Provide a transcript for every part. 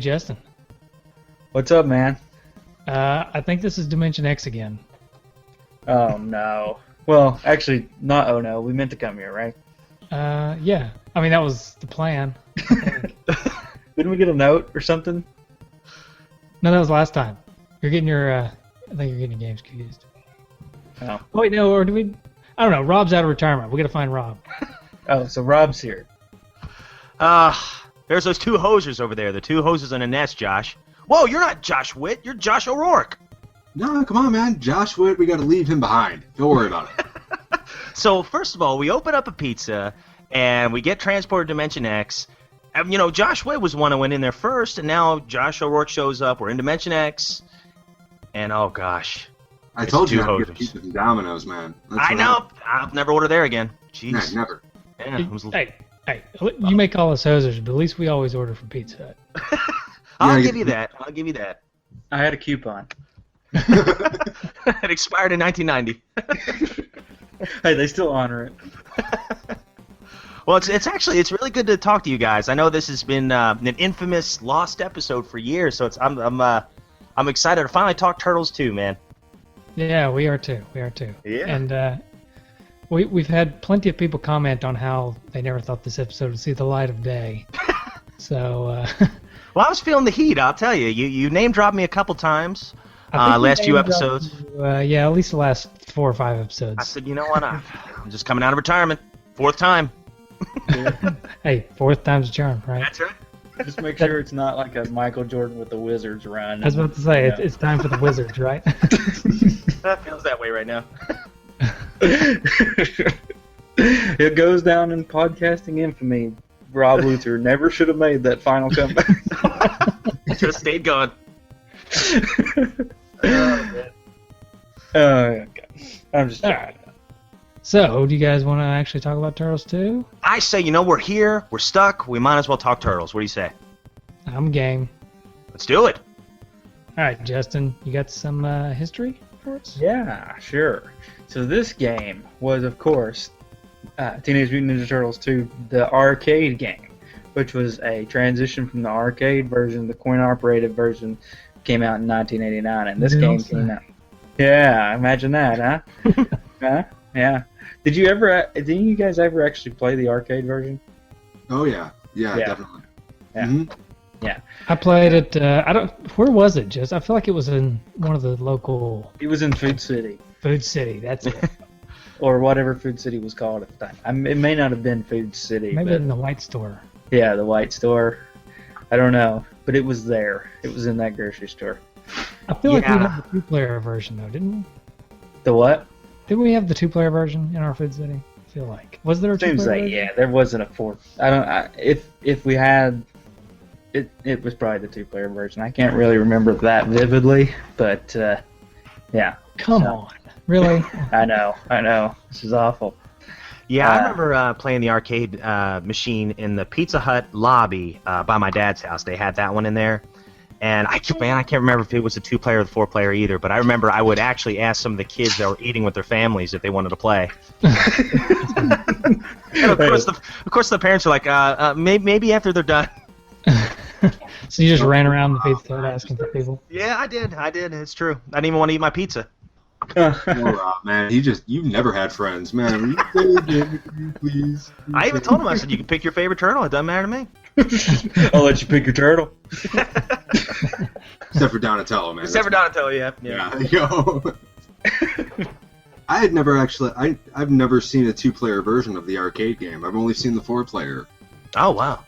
Justin. What's up, man? I think this is Dimension X again. Oh, no. Well, actually, not oh no. We meant to come here, right? Yeah. I mean, that was the plan. Didn't we get a note or something? No, that was last time. You're getting your, I think you're getting your games confused. Oh. Wait, no, or do we? I don't know. Rob's out of retirement. We got to find Rob. Oh, so Rob's here. There's those two hosers over there. The two hoses in a nest, Josh. Whoa, you're not Josh Witt. You're Josh O'Rourke. No, come on, man. Josh Witt, we got to leave him behind. Don't worry about it. So, first of all, we open up a pizza, and we get transported to Dimension X. And, you know, Josh Witt was the one who went in there first, and now Josh O'Rourke shows up. We're in Dimension X, and oh, gosh. I told you two I'd get hosers. pizza from Domino's, man. That's I what know. I'll never order there again. Jeez. Nah, never. Yeah, it was- Hey, you may call us hosers, but at least we always order from Pizza Hut. I'll Yeah, give you that. I'll give you that. I had a coupon. It expired in 1990. Hey, they still honor it. Well, it's really good to talk to you guys. I know this has been an infamous lost episode for years, so I'm excited to finally talk Turtles 2, man. Yeah, we are too. Yeah. And we've had plenty of people comment on how they never thought this episode would see the light of day. So. Well, I was feeling the heat. I'll tell you. You name dropped me a couple times. I think we Last few named episodes. Yeah, at least the last 4 or 5 episodes. I said, you know what? I'm just coming out of retirement. 4th time. Hey, 4th time's a charm, right? That's right. Just make sure it's not like a Michael Jordan with the Wizards run. I was about to say, Yeah. it's time for the Wizards, right? That feels that way right now. It goes down in podcasting infamy. Rob Luther never should have made that final comeback. Should have stayed going. Okay. I'm just All joking. right. So, do you guys want to actually talk about Turtles 2? I say, you know, we're here. We're stuck. We might as well talk Turtles. What do you say? I'm game. Let's do it. All right, Justin, you got some history for us? Yeah, sure. So this game was, of course, Teenage Mutant Ninja Turtles 2, the arcade game, which was a transition from the arcade version. The coin-operated version came out in 1989, and this game came out. Yeah, imagine that, huh? Huh? Yeah. Didn't you guys ever actually play the arcade version? Oh, yeah. Yeah, Yeah. definitely. Yeah. Mhm. I played it. Where was it, Just? I feel like it was in one of the local It was in Food City, Food City. That's it. or whatever Food City was called at the time. It may not have been Food City, Maybe but in the White Store. yeah, the White Store. I don't know, but it was there. It was in that grocery store. I feel like we Yeah. had the 2-player version, though, didn't we? The what? Didn't we have the 2-player version in our Food City? I feel like. Was there a 2-player Seems like version? yeah, there wasn't a fourth. If we had, it was probably the 2-player version. I can't really remember that vividly, but yeah. Come So- on. Really? I know. This is awful. Yeah, I remember playing the arcade machine in the Pizza Hut lobby by my dad's house. They had that one in there. And I can't remember if it was a 2-player or the 4-player either, but I remember I would actually ask some of the kids that were eating with their families if they wanted to play. And of course, the parents are like, maybe after they're done. So you just ran around the Pizza Hut asking for people? Yeah, I did. It's true. I didn't even want to eat my pizza. Poor Rob, man. You've never had friends, man. Will you play a game with me, please? I even told him, I said, you can pick your favorite turtle. It doesn't matter to me. I'll let you pick your turtle. Except for Donatello, man. Except for Donatello, yeah. Yeah, yo. I had never actually. I've never seen a 2-player version of the arcade game. I've only seen the 4-player. Oh, wow.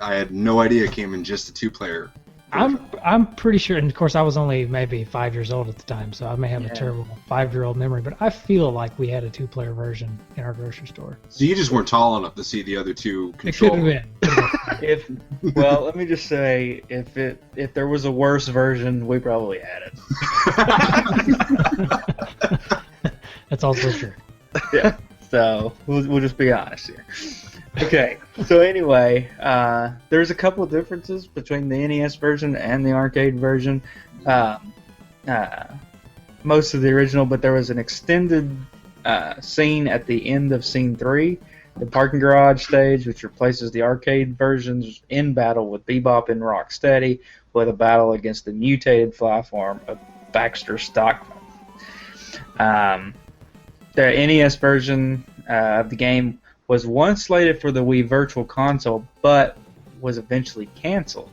I had no idea it came in just a 2-player. I'm pretty sure, and of course I was only maybe 5 years old at the time, so I may have a terrible 5-year-old memory, but I feel like we had a 2-player version in our grocery store. So you just weren't tall enough to see the other two It could control. have been. Well, let me just say, if there was a worse version, we probably had it. That's also true. Yeah. So we'll just be honest here. Okay. So anyway, there's a couple of differences between the NES version and the arcade version. Most of the original, but there was an extended scene at the end of Scene 3 the parking garage stage, which replaces the arcade versions in battle with Bebop and Rocksteady, with a battle against the mutated fly form of Baxter Stockman. The NES version of the game was once slated for the Wii Virtual Console, but was eventually canceled.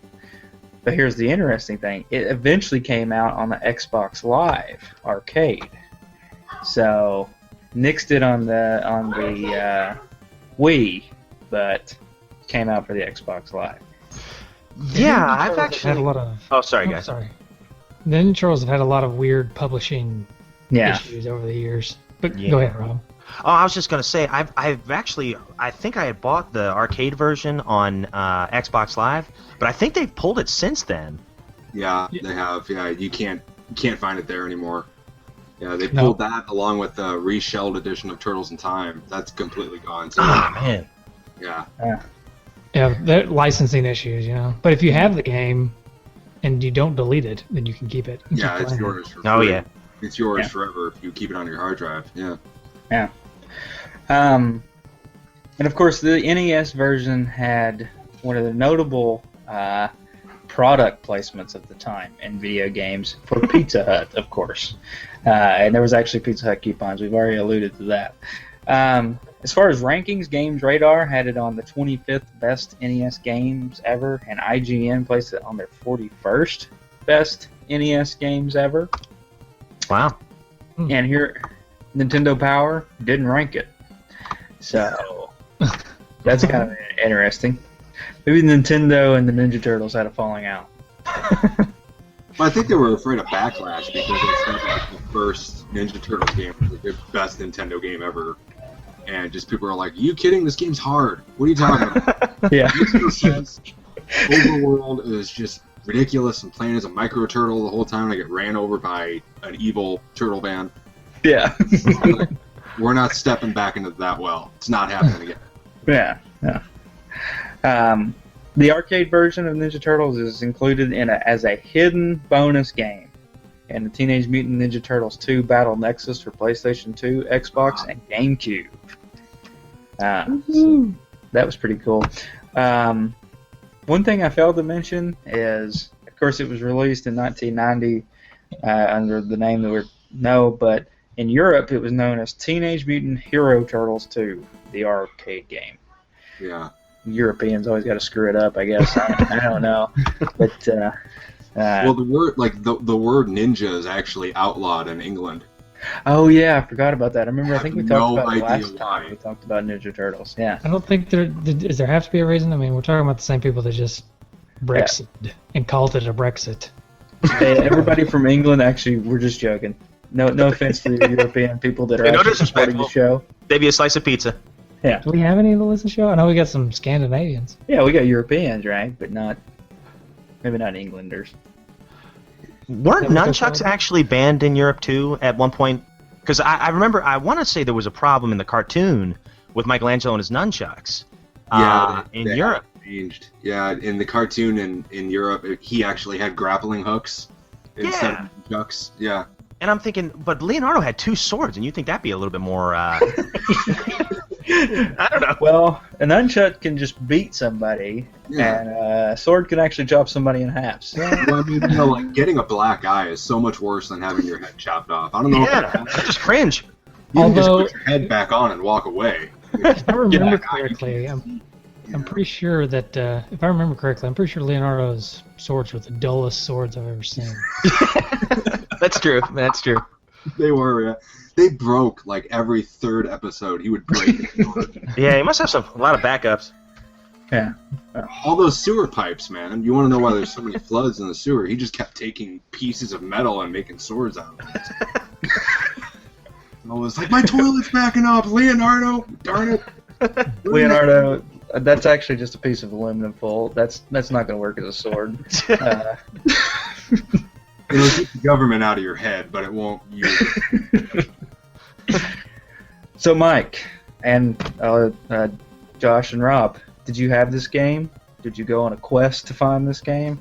But here's the interesting thing. It eventually came out on the Xbox Live arcade. So, nixed it on the Wii, but came out for the Xbox Live. Yeah, I've actually had a lot of. Oh, sorry, guys. Sorry. Ninja Turtles have had a lot of weird publishing Yeah. issues over the years. But Yeah. go ahead, Rob. Oh, I was just gonna say, I've actually, I think I had bought the arcade version on Xbox Live, but I think they've pulled it since then. Yeah, they have. Yeah, you can't find it there anymore. Yeah, they pulled that along with the reshelled edition of Turtles in Time. That's completely gone too. Ah, man. Yeah. Yeah, they're licensing issues, you know. But if you have the game and you don't delete it, then you can keep it. and Yeah, keep it's playing it. yours for free. Oh, yeah. It's yours Yeah. forever if you keep it on your hard drive. Yeah. Yeah. And of course, the NES version had one of the notable product placements at the time in video games for Pizza Hut, of course. And there was actually Pizza Hut coupons. We've already alluded to that. As far as rankings, Games Radar had it on the 25th best NES games ever, and IGN placed it on their 41st best NES games ever. Wow. And here, Nintendo Power didn't rank it. So, that's kind of interesting. Maybe Nintendo and the Ninja Turtles had a falling out. Well, I think they were afraid of backlash because they said like the first Ninja Turtles game was like the best Nintendo game ever. And just people are like, "Are you kidding? This game's hard. What are you talking about?" Yeah. Makes no sense. Overworld is just ridiculous. I'm playing as a micro turtle the whole time. I get ran over by an evil turtle van. Yeah. Like, we're not stepping back into that well. It's not happening again. Yeah. The arcade version of Ninja Turtles is included as a hidden bonus game in the Teenage Mutant Ninja Turtles 2 Battle Nexus for PlayStation 2, Xbox, and GameCube. So that was pretty cool. One thing I failed to mention is, of course, it was released in 1990 under the name that we know, but in Europe it was known as Teenage Mutant Hero Turtles 2, the arcade game. Yeah. Europeans always got to screw it up, I guess. I don't know, but Well, the word the word ninja is actually outlawed in England. oh yeah, I forgot about that. I remember. I think we have talked no about it idea last time. why. We talked about Ninja Turtles. Yeah. I don't think does there have to be a reason? I mean, we're talking about the same people that just Brexit and called it a Brexit. Hey, everybody from England, actually, we're just joking. No offense to the European people that are No actually supporting the disrespectful. show. Maybe a slice of pizza. Yeah. Do we have any to listen to the show? I know we got some Scandinavians. Yeah, we got Europeans, right? But maybe not Englanders. Weren't Yeah, but nunchucks actually banned in Europe too at one point? Because I remember, I want to say there was a problem in the cartoon with Michelangelo and his nunchucks. In they Europe. have changed. Yeah, in the cartoon in Europe, he actually had grappling hooks instead of nunchucks. Yeah. And I'm thinking, but Leonardo had two swords, and you think that'd be a little bit more. I don't know. Well, a nunchuck can just beat somebody, Yeah. and a sword can actually chop somebody in half. So, Well, I mean, like getting a black eye is so much worse than having your head chopped off. I don't know. Yeah, I just cringe. You can just Although- put your head back on and walk away. If I remember Yeah. correctly, I'm pretty sure that if I remember correctly, I'm pretty sure Leonardo's swords were the dullest swords I've ever seen. That's true. That's true. They were. Yeah. They broke like every third episode. He would break. Yeah, he must have a lot of backups. yeah. All those sewer pipes, man. You want to know why there's so many floods in the sewer? He just kept taking pieces of metal and making swords out of it. I was like, my toilet's backing up, Leonardo. Darn it. Leonardo, that's actually just a piece of aluminum foil. That's not going to work as a sword. It'll keep the government out of your head, but it won't use it. So, Mike and Josh and Rob, did you have this game? Did you go on a quest to find this game?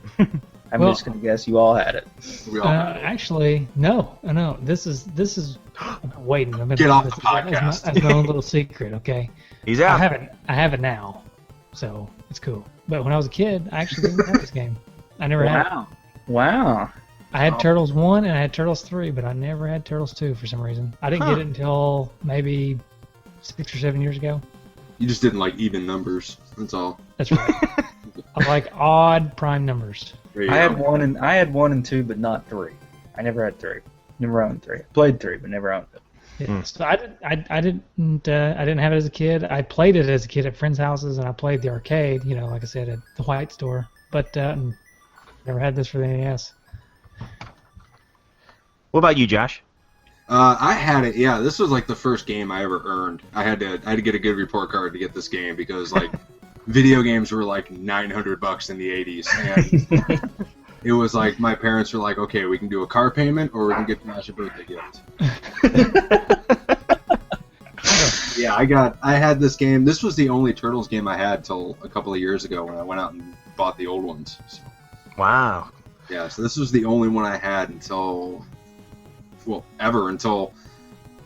I'm Well- just gonna guess you all had it. We all had it. Actually, no. This is. Waiting. I'm gonna Get do off this the podcast. As my own little secret. Okay. He's out. I have it now, so it's cool. But when I was a kid, I actually didn't have this game. I never had it. Wow. I had Turtles 1 and I had Turtles 3, but I never had Turtles 2 for some reason. I didn't get it until maybe 6 or 7 years ago. You just didn't like even numbers. That's all. That's right. I like odd prime numbers. There you I go. had 1 and 2, but not 3. I never had 3. Never owned 3. Played 3, but never owned it. Yeah. So I didn't have it as a kid. I played it as a kid at friends' houses, and I played the arcade. You know, like I said, at the White Store. But never had this for the NES. What about you, Josh? I had it. Yeah, this was like the first game I ever earned. I had to get a good report card to get this game because like video games were like $900 in the 80s, and it was like my parents were like, okay, we can do a car payment or we can get Josh a birthday gift. Yeah, I had this game. This was the only Turtles game I had till a couple of years ago when I went out and bought the old ones. So, Wow. yeah, so this was the only one I had until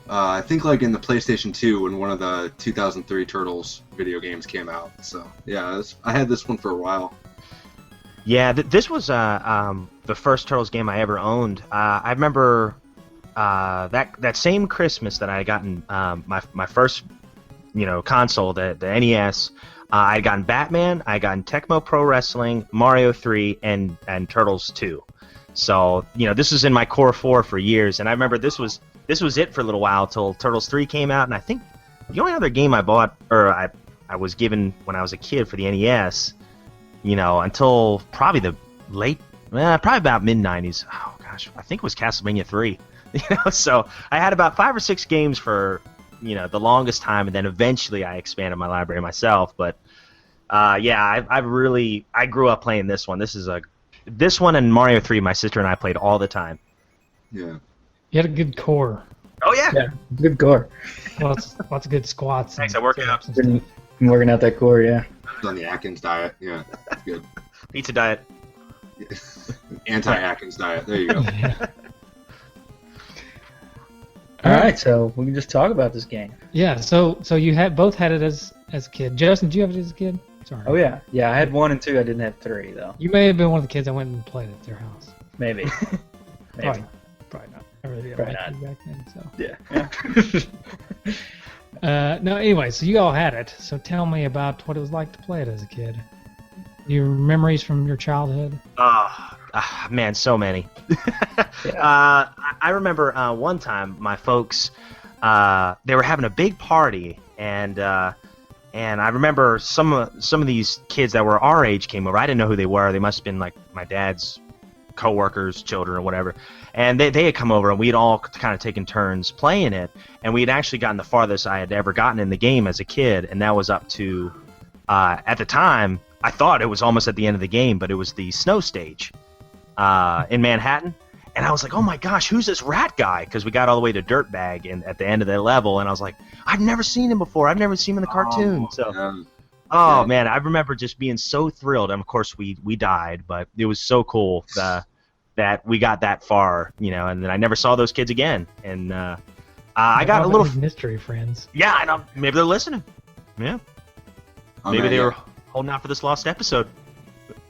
I think like in the PlayStation 2 when one of the 2003 Turtles video games came out. So yeah, I had this one for a while. Yeah, this was the first Turtles game I ever owned. I remember that same Christmas that I had gotten my first console, the NES. I had gotten Batman, I had gotten Tecmo Pro Wrestling, Mario 3, and Turtles 2. So this was in my core 4 for years, and I remember this was it for a little while till Turtles 3 came out, and I think the only other game I bought or I was given when I was a kid for the NES, until probably the probably about mid-90s. Oh gosh, I think it was Castlevania 3. So I had about 5 or 6 games for the longest time, and then eventually I expanded my library myself. But I grew up playing this one. This one and Mario 3, my sister and I played all the time. Yeah. You had a good core. Oh yeah. Yeah, good core. Lots of good squats. Thanks, and I work it out. sit-ups and stuff. Been working out that core, yeah. On the Atkins diet. Yeah, that's good. Pizza diet. Anti-Atkins diet. There you go. Yeah. All right, so we can just talk about this game. Yeah. So you both had it as a kid. Justin, did you have it as a kid? Sorry. Oh yeah, I had 1 and 2. I didn't have 3 though. You may have been one of the kids that went and played at their house. Maybe. Probably not. I really didn't Probably like not. you back then. So. Yeah. No. Anyway, so you all had it. So tell me about what it was like to play it as a kid. Your memories from your childhood. Man, so many. Yeah. I remember one time my folks they were having a big party, and I remember some of these kids that were our age came over. I didn't know who they were. They must have been like my dad's co-workers, children, or whatever. And they had come over, and we had all kind of taken turns playing it. And we had actually gotten the farthest I had ever gotten in the game as a kid, and that was up to at the time I thought it was almost at the end of the game, but it was the snow stage in Manhattan. And I was like, oh my gosh, who's this rat guy? Because we got all the way to Dirtbag at the end of the level, and I was like, I've never seen him before. I've never seen him in the cartoon. Man, I remember just being so thrilled. And of course, we died, but it was so cool that we got that far, and then I never saw those kids again. And I got a little mystery friends. Yeah, I know. Maybe they're listening. Yeah. Maybe they were holding out for this lost episode.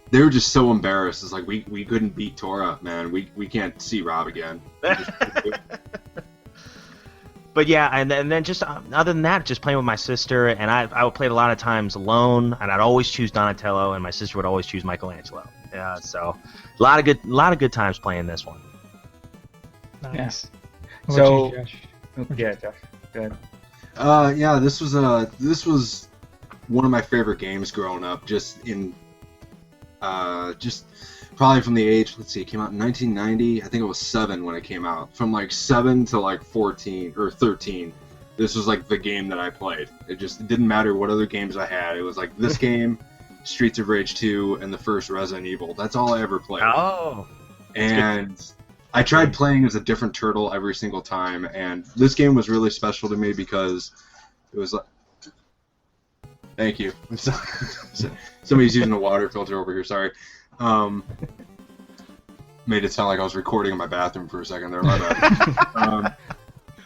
They were just so embarrassed. It's like we couldn't beat Tora, man. We can't see Rob again. But yeah, and then just other than that, just playing with my sister, and I would play it a lot of times alone, and I'd always choose Donatello, and my sister would always choose Michelangelo. Yeah, so a lot of good times playing this one. Nice. Yeah. What about you, Josh? Yeah, Josh. Go ahead. This was one of my favorite games growing up. Just probably from the age, let's see, it came out in 1990. I think it was 7 when it came out. From like 7 to like 14 or 13, this was like the game that I played. It didn't matter what other games I had. It was like this game, Streets of Rage 2, and the first Resident Evil. That's all I ever played. Oh. And I tried playing as a different turtle every single time, and this game was really special to me because it was like... Thank you. Somebody's using a water filter over here, sorry. made it sound like I was recording in my bathroom for a second there. My bad.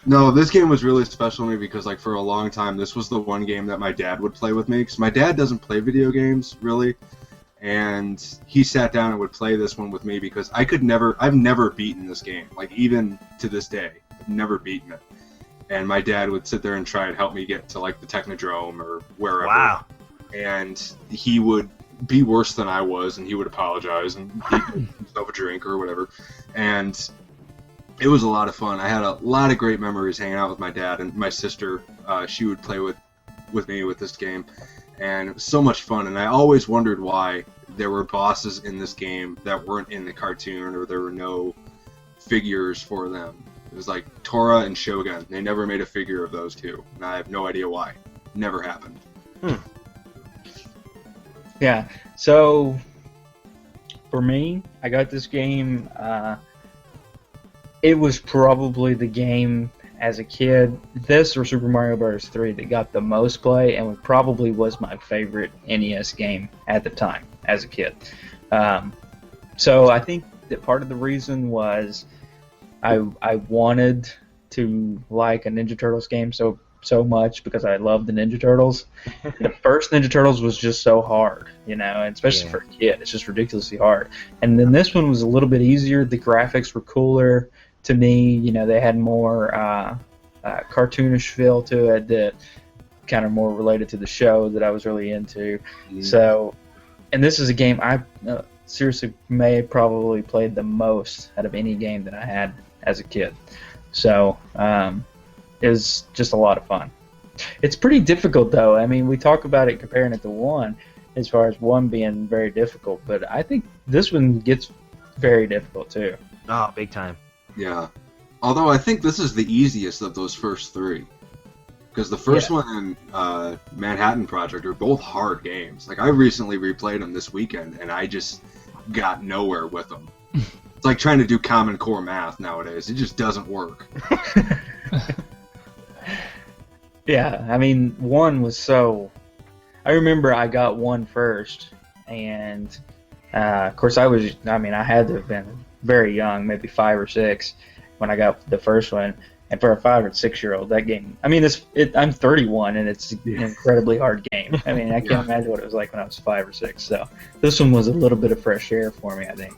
No, this game was really special to me because, like, for a long time, this was the one game that my dad would play with me. Because my dad doesn't play video games, really. And he sat down and would play this one with me because I've never beaten this game. Like, even to this day, I've never beaten it. And my dad would sit there and try and help me get to, like, the Technodrome or wherever. Wow. And he would be worse than I was, and he would apologize, and he'd give himself a drink or whatever. And it was a lot of fun. I had a lot of great memories hanging out with my dad and my sister. She would play with me with this game, and it was so much fun. And I always wondered why there were bosses in this game that weren't in the cartoon, or there were no figures for them. It was like Tora and Shogun. They never made a figure of those two, and I have no idea why. Never happened. Yeah, so for me, I got this game. It was probably the game as a kid, this or Super Mario Bros. 3, that got the most play, and probably was my favorite NES game at the time as a kid. So I think that part of the reason was I wanted to like a Ninja Turtles game so much because I love the Ninja Turtles. The first Ninja Turtles was just so hard, and especially for a kid, it's just ridiculously hard. And then this one was a little bit easier. The graphics were cooler to me. They had more cartoonish feel to it that kind of more related to the show that I was really into. So, and this is a game I seriously may have probably played the most out of any game that I had as a kid. So, it was just a lot of fun. It's pretty difficult, though. I mean, we talk about it comparing it to 1, as far as 1 being very difficult, but I think this one gets very difficult, too. Oh, big time. Yeah. Although I think this is the easiest of those first 3. Because the first one and Manhattan Project are both hard games. Like, I recently replayed them this weekend, and I just got nowhere with them. It's like trying to do Common Core math nowadays. It just doesn't work. Yeah, I mean, 1 was so... I remember I got 1 first, and of course I had to have been very young, maybe 5 or 6, when I got the first one. And for a 5 or 6-year-old, that game... I mean, I'm 31, and it's an incredibly hard game. I mean, I can't imagine what it was like when I was 5 or 6, so this one was a little bit of fresh air for me, I think.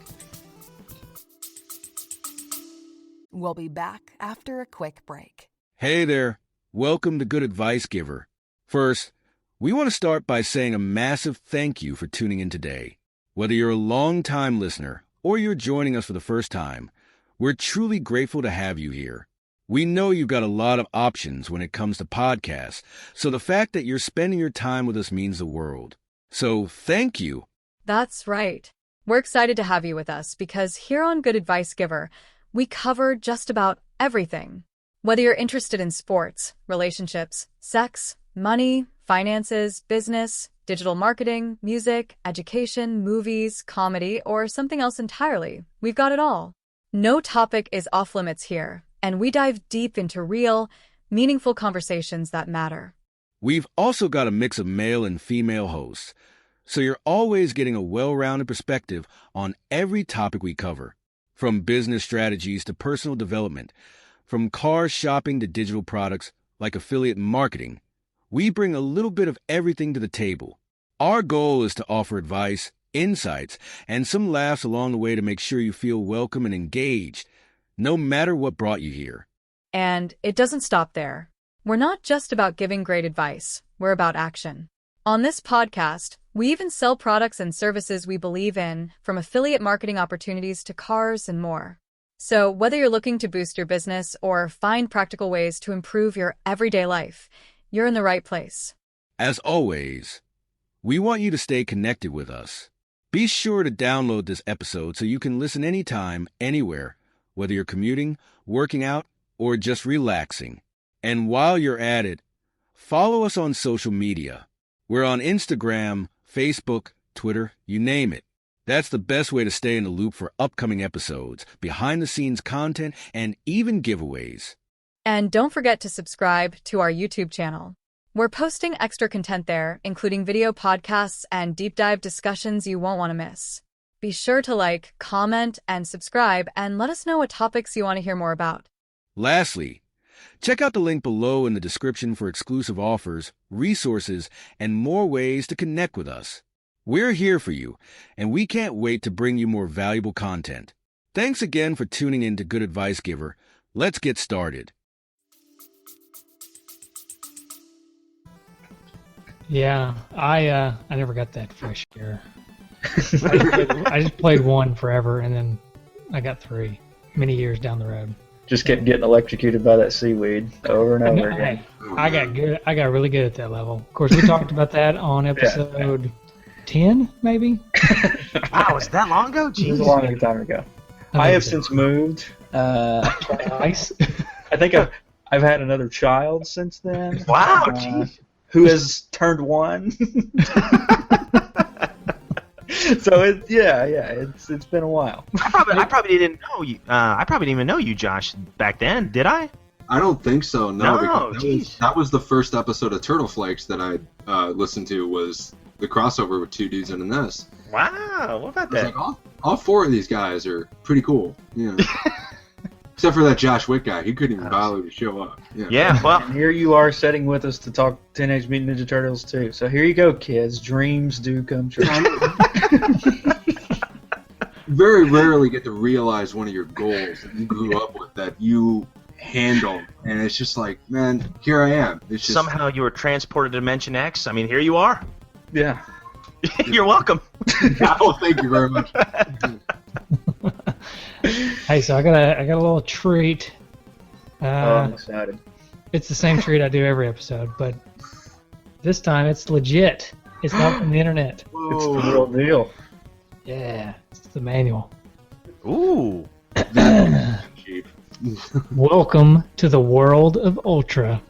We'll be back after a quick break. Hey there. Welcome to Good Advice Giver. First, we want to start by saying a massive thank you for tuning in today. Whether you're a long-time listener or you're joining us for the first time, we're truly grateful to have you here. We know you've got a lot of options when it comes to podcasts, so the fact that you're spending your time with us means the world. So thank you. That's right. We're excited to have you with us because here on Good Advice Giver, we cover just about everything. Whether you're interested in sports, relationships, sex, money, finances, business, digital marketing, music, education, movies, comedy, or something else entirely, we've got it all. No topic is off limits here, and we dive deep into real, meaningful conversations that matter. We've also got a mix of male and female hosts, so you're always getting a well-rounded perspective on every topic we cover, from business strategies to personal development. From car shopping to digital products like affiliate marketing, we bring a little bit of everything to the table. Our goal is to offer advice, insights, and some laughs along the way to make sure you feel welcome and engaged, no matter what brought you here. And it doesn't stop there. We're not just about giving great advice, we're about action. On this podcast, we even sell products and services we believe in, from affiliate marketing opportunities to cars and more. So whether you're looking to boost your business or find practical ways to improve your everyday life, you're in the right place. As always, we want you to stay connected with us. Be sure to download this episode so you can listen anytime, anywhere, whether you're commuting, working out, or just relaxing. And while you're at it, follow us on social media. We're on Instagram, Facebook, Twitter, you name it. That's the best way to stay in the loop for upcoming episodes, behind-the-scenes content, and even giveaways. And don't forget to subscribe to our YouTube channel. We're posting extra content there, including video podcasts and deep dive discussions you won't want to miss. Be sure to like, comment, and subscribe, and let us know what topics you want to hear more about. Lastly, check out the link below in the description for exclusive offers, resources, and more ways to connect with us. We're here for you, and we can't wait to bring you more valuable content. Thanks again for tuning in to Good Advice Giver. Let's get started. Yeah, I never got that fresh air. I just played one forever, and then I got 3 many years down the road. Just kept getting electrocuted by that seaweed over and over No, again. I got good. I got really good at that level. Of course, we talked about that on episode 10, maybe. Wow, was that long ago? It was Jeez. a long time ago. I have since moved. Nice. I think I've had another child since then. Wow, jeez. Who has turned 1. So it's been a while. I probably didn't know you. I probably didn't even know you, Josh, back then. Did I? I don't think so. No, No, because that was the first episode of Turtle Flakes that I listened to, was the crossover with 2 dudes in a nest. Wow. What about I was that? like, all 4 of these guys are pretty cool. Yeah. Except for that Josh Witt guy. He couldn't even bother to show up. Yeah. Well. And here you are sitting with us to talk Teenage Mutant Ninja Turtles 2. So here you go, kids. Dreams do come true. Very rarely get to realize one of your goals that you grew up with, that you handle, and it's just like, man, here I am. It's just, Somehow you were transported to Dimension X. I mean, here you are. Yeah. You're welcome. oh, thank you very much. Hey, so I got a little treat. I'm excited. It's the same treat I do every episode, but this time it's legit. It's not from the internet. It's the real deal. Yeah, it's the manual. Ooh. Cheap. Welcome to the world of Ultra.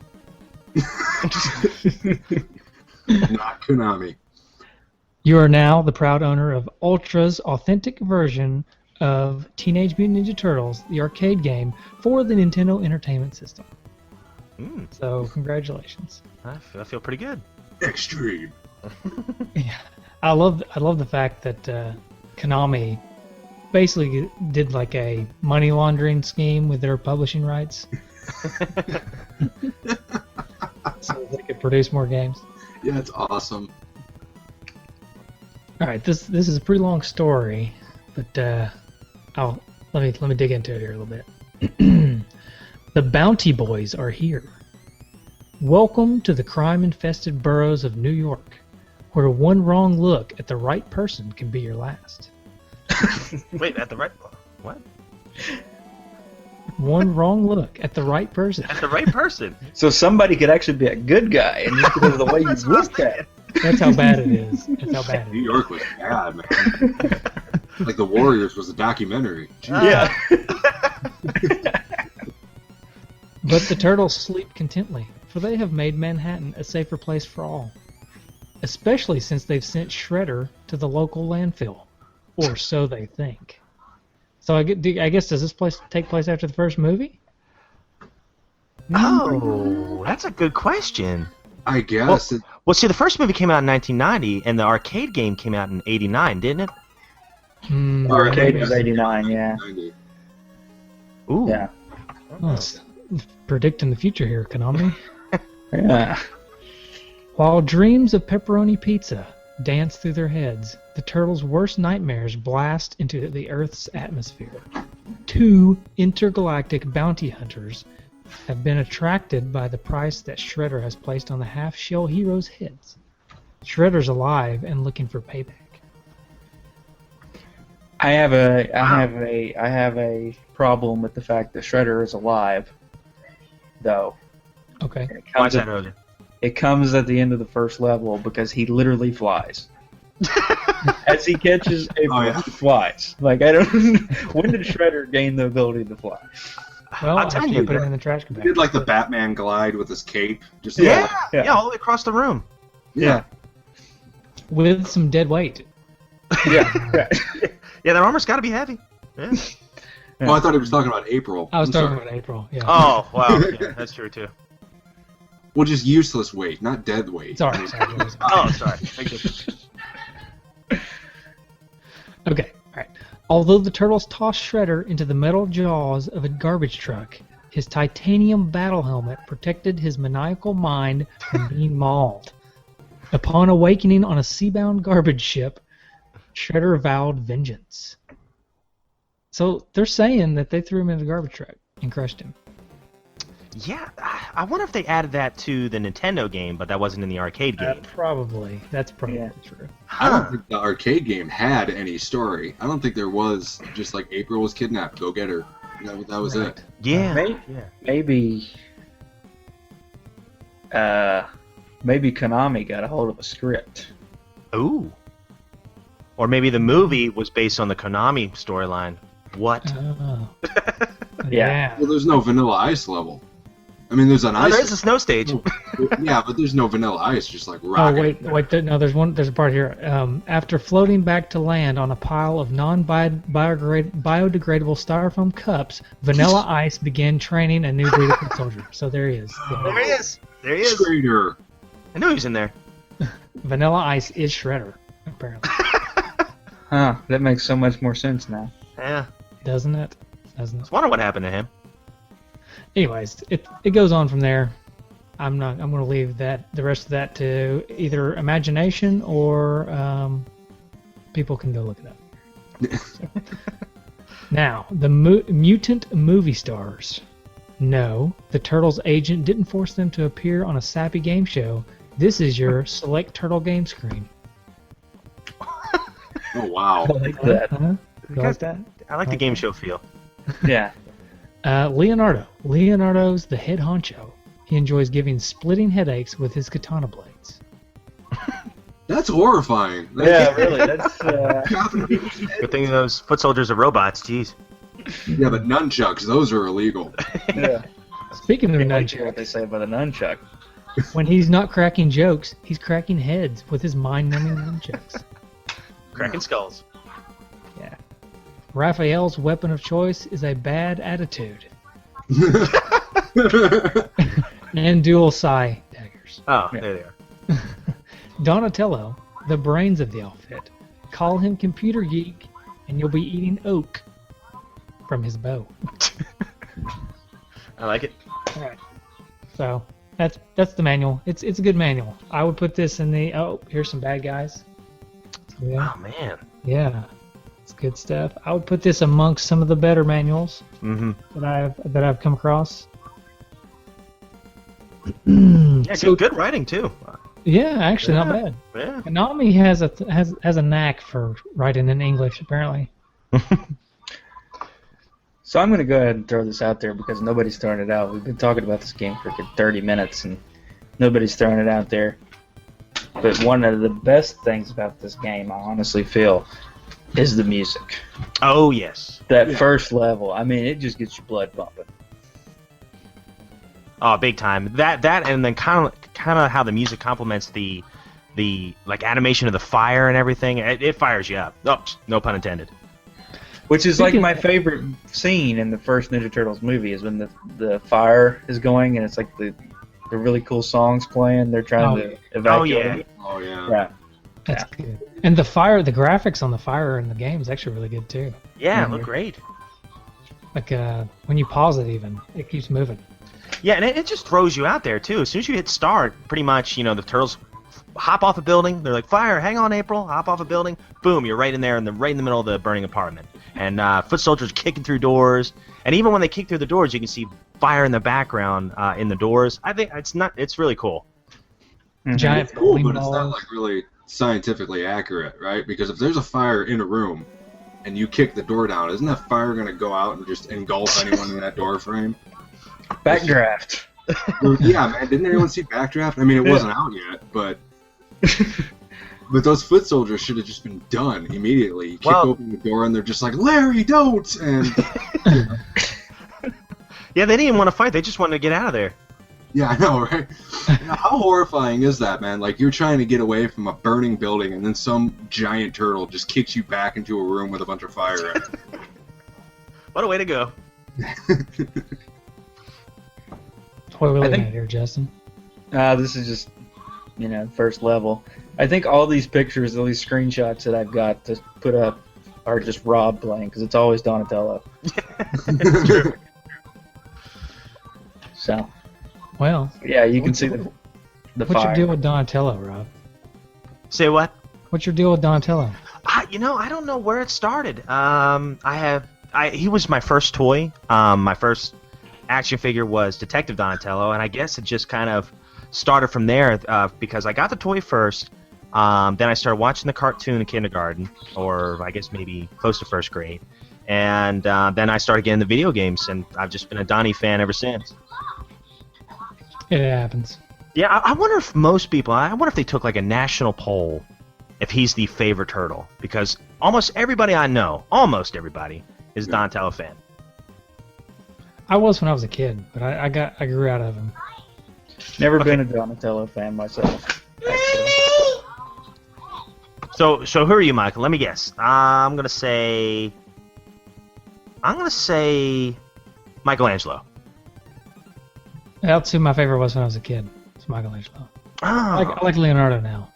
Not Konami. You are now the proud owner of Ultra's authentic version of Teenage Mutant Ninja Turtles, the arcade game for the Nintendo Entertainment System. So, congratulations. I feel pretty good. Extreme. Yeah, I love the fact that Konami basically did like a money laundering scheme with their publishing rights, so they could produce more games. Yeah, it's awesome. All right, this is a pretty long story, but let me dig into it here a little bit. The Bounty Boys are here. Welcome to the crime-infested boroughs of New York, where one wrong look at the right person can be your last. Wait, at the right... What? One wrong look at the right person. At the right person. So somebody could actually be a good guy, and just because of the way you looked at it. That's how bad it is. That's how bad it New is. York was bad, man. Like the Warriors was a documentary. Yeah. But the turtles sleep contently, for they have made Manhattan a safer place for all. Especially since they've sent Shredder to the local landfill. Or so they think. So I guess, does this place take place after the first movie? Oh, that's a good question. I guess. Well, see, the first movie came out in 1990, and the arcade game came out in 89, didn't it? Arcade was 89, yeah. Ooh. Yeah. Oh, it's predicting the future here, Konami. Yeah. While dreams of pepperoni pizza dance through their heads, the turtles' worst nightmares blast into the Earth's atmosphere. 2 intergalactic bounty hunters have been attracted by the price that Shredder has placed on the half-shell heroes' heads. Shredder's alive and looking for payback. I have a problem with the fact that Shredder is alive, though. Okay. Why's that, Rosie? It comes at the end of the first level because he literally flies. As he catches a he flies. Like, I don't. When did Shredder gain the ability to fly? Well, I'll tell after you, you put it in the trash He compactor. did like the Batman glide with his cape. Just Yeah, Yeah. all the way across the room. Yeah. With some dead weight. Yeah. Yeah, that armor's got to be heavy. Yeah. Oh, I thought he was talking about April. I was I'm talking sorry. about April. Yeah. Oh, wow. Yeah, that's true, too. Well, just useless weight, not dead weight. Sorry. Oh, sorry. Big difference. Okay. Although the turtles tossed Shredder into the metal jaws of a garbage truck, his titanium battle helmet protected his maniacal mind from being mauled. Upon awakening on a sea-bound garbage ship, Shredder vowed vengeance. So they're saying that they threw him in the garbage truck and crushed him. Yeah, I wonder if they added that to the Nintendo game, but that wasn't in the arcade game. That's probably true. I don't think the arcade game had any story. I don't think there was. Just like April was kidnapped, go get her. That was Right. it. Yeah. Maybe Konami got a hold of a script. Ooh. Or maybe the movie was based on the Konami storyline. What? Oh. Yeah. Well, there's no Vanilla Ice level. I mean, there's an Oh, ice. there's a snow stage. Yeah, but there's no Vanilla Ice, just like Oh rock. wait, no. There's a part here. After floating back to land on a pile of non-biodegradable styrofoam cups, Vanilla Ice began training a new breed of foot soldier. So there he is. Yeah. There he is. There he is. Straighter. I knew he was in there. Vanilla Ice is Shredder, apparently. Huh, that makes so much more sense now. Yeah. Doesn't it? I was wondering what happened to him. Anyways, it goes on from there. I'm going to leave the rest of that to either imagination or people can go look it up. Now, the Mutant movie stars. No, the Turtles agent didn't force them to appear on a sappy game show. This is your select Turtle game screen. Oh wow. I like that. You like that? I like the game show feel. Yeah. Leonardo. Leonardo's the head honcho. He enjoys giving splitting headaches with his katana blades. That's horrifying. Yeah, really. That's Good thing those foot soldiers are robots. Jeez. Yeah, but nunchucks, those are illegal. yeah. Speaking of I like what nunchucks, they say about a nunchuck. when he's not cracking jokes, he's cracking heads with his mind-numbing nunchucks. Cracking skulls. Yeah. Raphael's weapon of choice is a bad attitude. And dual psi daggers. Oh, there they are. Donatello, the brains of the outfit. Call him computer geek, and you'll be eating oak from his bow. I like it. Alright. So that's the manual. It's a good manual. I would put this in the here's some bad guys. Yeah. Oh man. Yeah. It's good stuff. I would put this amongst some of the better manuals Mm-hmm. that I've come across. Yeah, So- good writing too. Yeah, actually not bad. Yeah. Konami has a knack for writing in English apparently. So I'm going to go ahead and throw this out there because nobody's throwing it out. We've been talking about this game for 30 minutes and nobody's throwing it out there. But one of the best things about this game, I honestly feel, is the music. Oh yes. That first level, I mean, it just gets your blood pumping. Oh, big time. That and then kind of how the music complements the like animation of the fire and everything. It fires you up. Oh, no pun intended. Which is like Speaking- my favorite scene in the first Ninja Turtles movie is when the fire is going and it's like the really cool songs playing. They're trying to evacuate. Oh yeah. Yeah. That's good. And the graphics on the fire in the game is actually really good too. Yeah, it looked great. Like when you pause it, even it keeps moving. Yeah, and it just throws you out there too. As soon as you hit start, pretty much, the turtles hop off a building. They're like, "Fire! Hang on, April!" Hop off a building. Boom! You're right in there, right in the middle of the burning apartment. And foot soldiers kicking through doors. And even when they kick through the doors, you can see fire in the background in the doors. I think it's really cool. Mhm. Giant It's cool, bowling but it's not balls. like really scientifically accurate, right? Because if there's a fire in a room and you kick the door down, isn't that fire going to go out and just engulf anyone in that door frame? Backdraft. Yeah, man. Didn't anyone see Backdraft? I mean, it wasn't out yet, but those foot soldiers should have just been done immediately. You kick Well- open the door and they're just like, "Larry, don't!" And Yeah, they didn't even want to fight. They just wanted to get out of there. yeah, I know, right? How horrifying is that, man? Like you're trying to get away from a burning building, and then some giant turtle just kicks you back into a room with a bunch of fire in it. What a way to go. What are we I looking think- at here, Justin? This is just, first level. I think all these pictures, all these screenshots that I've got to put up or just Rob playing, because it's always Donatello. It's true. So, Well, yeah, you can see the what's fire. your deal with Donatello, Rob? Say what? What's your deal with Donatello? I don't know where it started. He was my first toy. My first action figure was Detective Donatello, and I guess it just kind of started from there because I got the toy first. Then I started watching the cartoon in kindergarten, or I guess maybe close to first grade. And then I started getting the video games, and I've just been a Donnie fan ever since. It happens. Yeah, I wonder if most people, I wonder if they took like a national poll if he's the favorite turtle, because almost everybody I know, almost everybody, is a Donatello fan. I was when I was a kid, but I grew out of him. Never been a Donatello fan myself. Actually. So who are you, Michael? Let me guess. I'm gonna say Michelangelo. That's who my favorite was when I was a kid. It's Michelangelo. Oh, I like Leonardo now.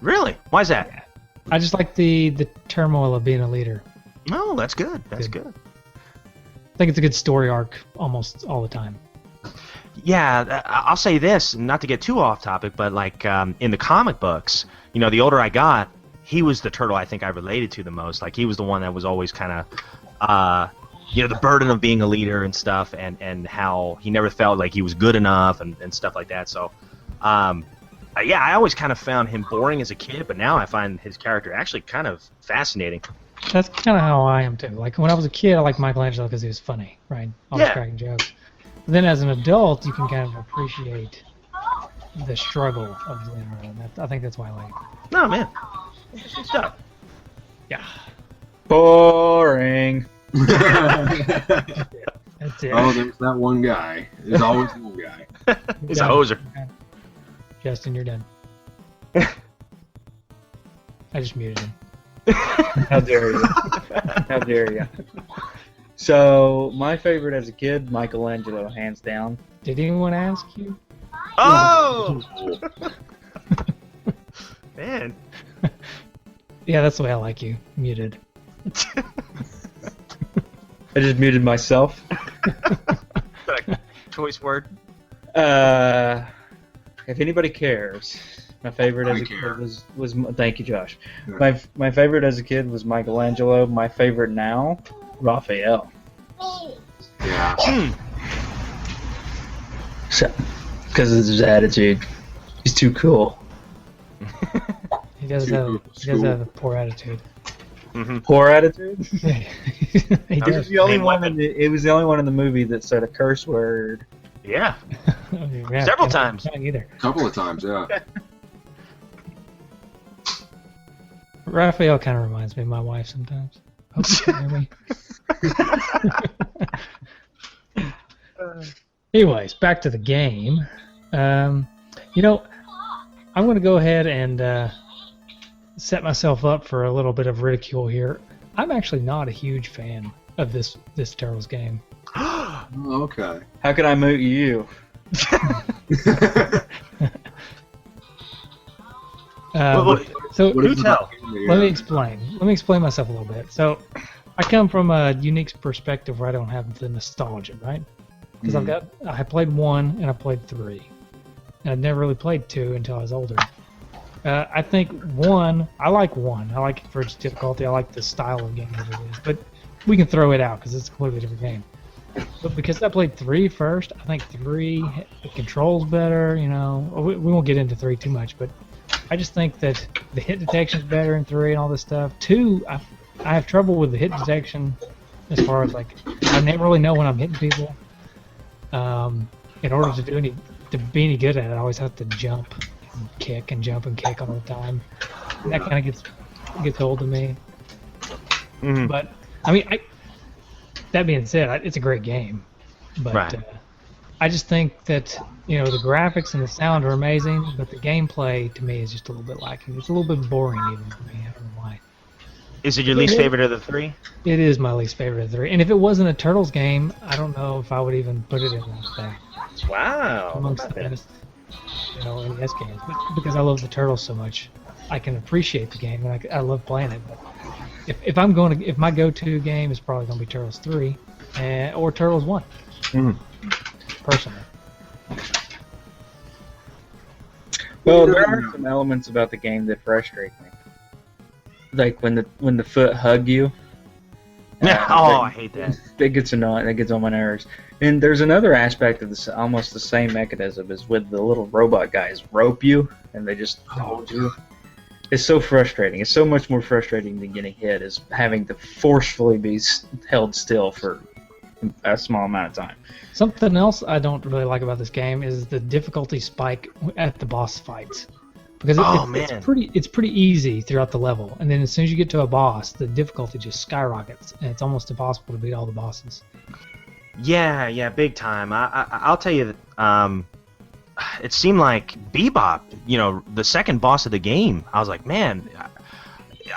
really? Why is that? I just like the turmoil of being a leader. Oh, that's good. That's good. I think it's a good story arc almost all the time. Yeah, I'll say this, not to get too off topic, but like in the comic books, the older I got, he was the turtle I think I related to the most. Like he was the one that was always kind of, the burden of being a leader and stuff, and how he never felt like he was good enough and stuff like that. So, yeah, I always kind of found him boring as a kid, but now I find his character actually kind of fascinating. That's kind of how I am too. Like when I was a kid, I liked Michelangelo because he was funny, right? Always cracking jokes. But then as an adult, you can kind of appreciate the struggle of Leonardo. I think that's why I like it. No, man. Interesting stuff. Yeah. Boring. That's it. Oh, there's that one guy. There's always one guy. He's a hoser. Justin, you're done. I just muted him. How dare you? How dare you? So, my favorite as a kid, Michelangelo, hands down. Did anyone ask you? Oh! Man. Yeah, that's the way I like you. Muted. I just muted myself. Choice word. If anybody cares, my favorite as a kid was thank you, Josh. Yeah. My favorite as a kid was Michelangelo. My favorite now, Raphael. Yeah. So, because of his attitude, he's too cool. He does have a poor attitude. Mm-hmm. Poor attitude. He It does. was the only one. It was the only one in the movie that said a curse word. Yeah. Yeah, Several can't- times. can't either. A couple of times, yeah. Raphael kind of reminds me of my wife sometimes. Hope you can hear me. Anyways, back to the game. I'm going to go ahead and set myself up for a little bit of ridicule here. I'm actually not a huge fan of this Turtles game. Oh, okay. How can I mute you? So What Do is it tell. about the, let me explain. Let me explain myself a little bit. So I come from a unique perspective where I don't have the nostalgia, right? Because I played 1 and I played 3. And I'd never really played 2 until I was older. I think 1, I like 1. I like it for its difficulty. I like the style of game that it is. But we can throw it out because it's a completely different game. But because I played 3 first, I think 3, the controls better, We won't get into 3 too much, but I just think that the hit detection's better in 3 and all this stuff. 2, I have trouble with the hit detection as far as, I never really know when I'm hitting people. In order to be any good at it, I always have to jump and kick and jump and kick all the time. And that kind of gets old to me. Mm-hmm. But, I mean, that being said, it's a great game. But Right. I just think that, the graphics and the sound are amazing, but the gameplay, to me, is just a little bit lacking. It's a little bit boring, even, for me. I don't know why. Is it your least favorite of the 3? It is my least favorite of the 3. And if it wasn't a Turtles game, I don't know if I would even put it in that Wow. amongst the best, NES games. But because I love the Turtles so much, I can appreciate the game, and I love playing it. But if I'm going to, if my go-to game is probably going to be Turtles 3, or Turtles 1. Personally. Well, there are some elements about the game that frustrate me. Like when the foot hug you. I hate that. It gets annoying. That gets on my nerves. And there's another aspect of this, almost the same mechanism, is with the little robot guys rope you, and they just hold you. It's so frustrating. It's so much more frustrating than getting hit, is having to forcefully be held still for a small amount of time. Something else I don't really like about this game is the difficulty spike at the boss fights. Because it's pretty easy throughout the level, and then as soon as you get to a boss, the difficulty just skyrockets, and it's almost impossible to beat all the bosses. Yeah, big time. I'll tell you that it seemed like Bebop, the second boss of the game, I was like, man,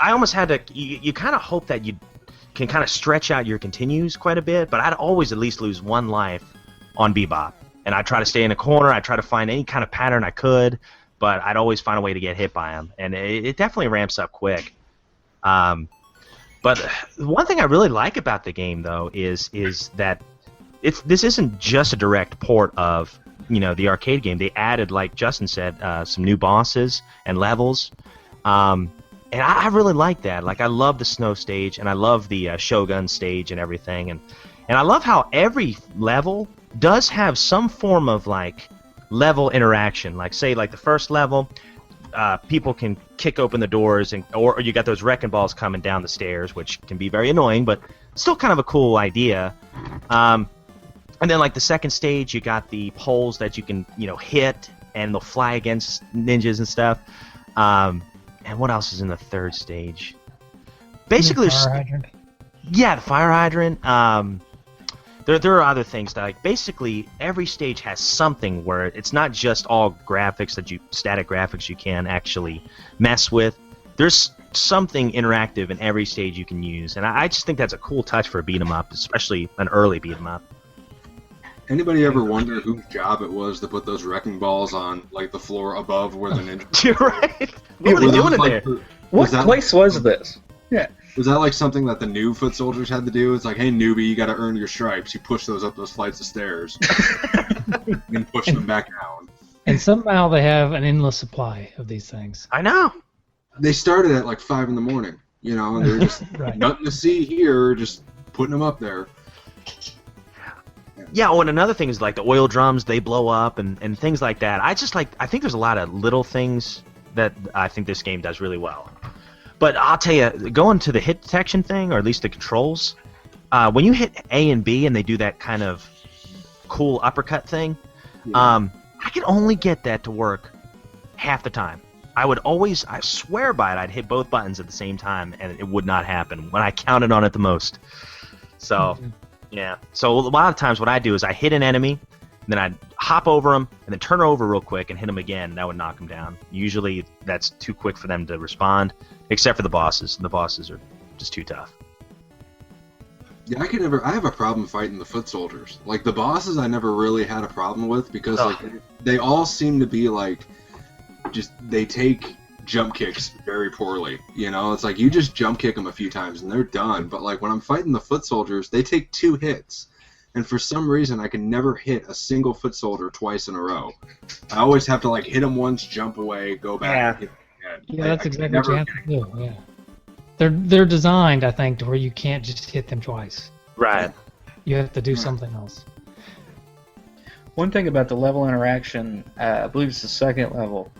I almost had to, you kind of hope that you can kind of stretch out your continues quite a bit, but I'd always at least lose one life on Bebop. And I'd try to stay in a corner, I'd try to find any kind of pattern I could, but I'd always find a way to get hit by him. And it definitely ramps up quick. But one thing I really like about the game, though, is that this isn't just a direct port of the arcade game. They added, like Justin said, some new bosses and levels, and I really like that. Like, I love the snow stage, and I love the Shogun stage and everything, and I love how every level does have some form of like level interaction. Like, say, like the first level, people can kick open the doors, or you got those wrecking balls coming down the stairs, which can be very annoying, but still kind of a cool idea. And then, like, the second stage, you got the poles that you can, hit, and they'll fly against ninjas and stuff. And what else is in the third stage? Basically, the fire hydrant. Yeah, the fire hydrant. There are other things that, like, basically every stage has something where it's not just all graphics static graphics you can actually mess with. There's something interactive in every stage you can use, and I just think that's a cool touch for a beat 'em up, especially an early beat 'em up. Anybody ever wonder whose job it was to put those wrecking balls on, like, the floor above where the ninja? You're right. What were they doing in there? What place was this? Yeah. Was that like something that the new foot soldiers had to do? It's like, hey, newbie, you got to earn your stripes. You push those up those flights of stairs, and push them back down. And somehow they have an endless supply of these things. I know. They started at like 5 in the morning, and they're just Right. nothing to see here, just putting them up there. Yeah, and another thing is, like, the oil drums, they blow up and things like that. I think there's a lot of little things that I think this game does really well. But I'll tell you, going to the hit detection thing, or at least the controls, when you hit A and B and they do that kind of cool uppercut thing, I could only get that to work half the time. I swear by it, I'd hit both buttons at the same time, and it would not happen when I counted on it the most. So... Yeah. So a lot of times what I do is I hit an enemy, and then I'd hop over them, and then turn over real quick and hit them again, and that would knock them down. Usually that's too quick for them to respond, except for the bosses. The bosses are just too tough. Yeah, I have a problem fighting the foot soldiers. Like, the bosses I never really had a problem with, because like they all seem to be like, just, they take jump kicks very poorly. It's like, you just jump kick them a few times and they're done. But like, when I'm fighting the foot soldiers, they take 2 hits, and for some reason I can never hit a single foot soldier twice in a row. I always have to, like, hit them once, jump away, go back, and hit them again. Yeah, that's exactly what you have to do. Yeah, they're designed, I think, to where you can't just hit them twice. Right. You have to do something else. One thing about the level interaction, I believe it's the second level.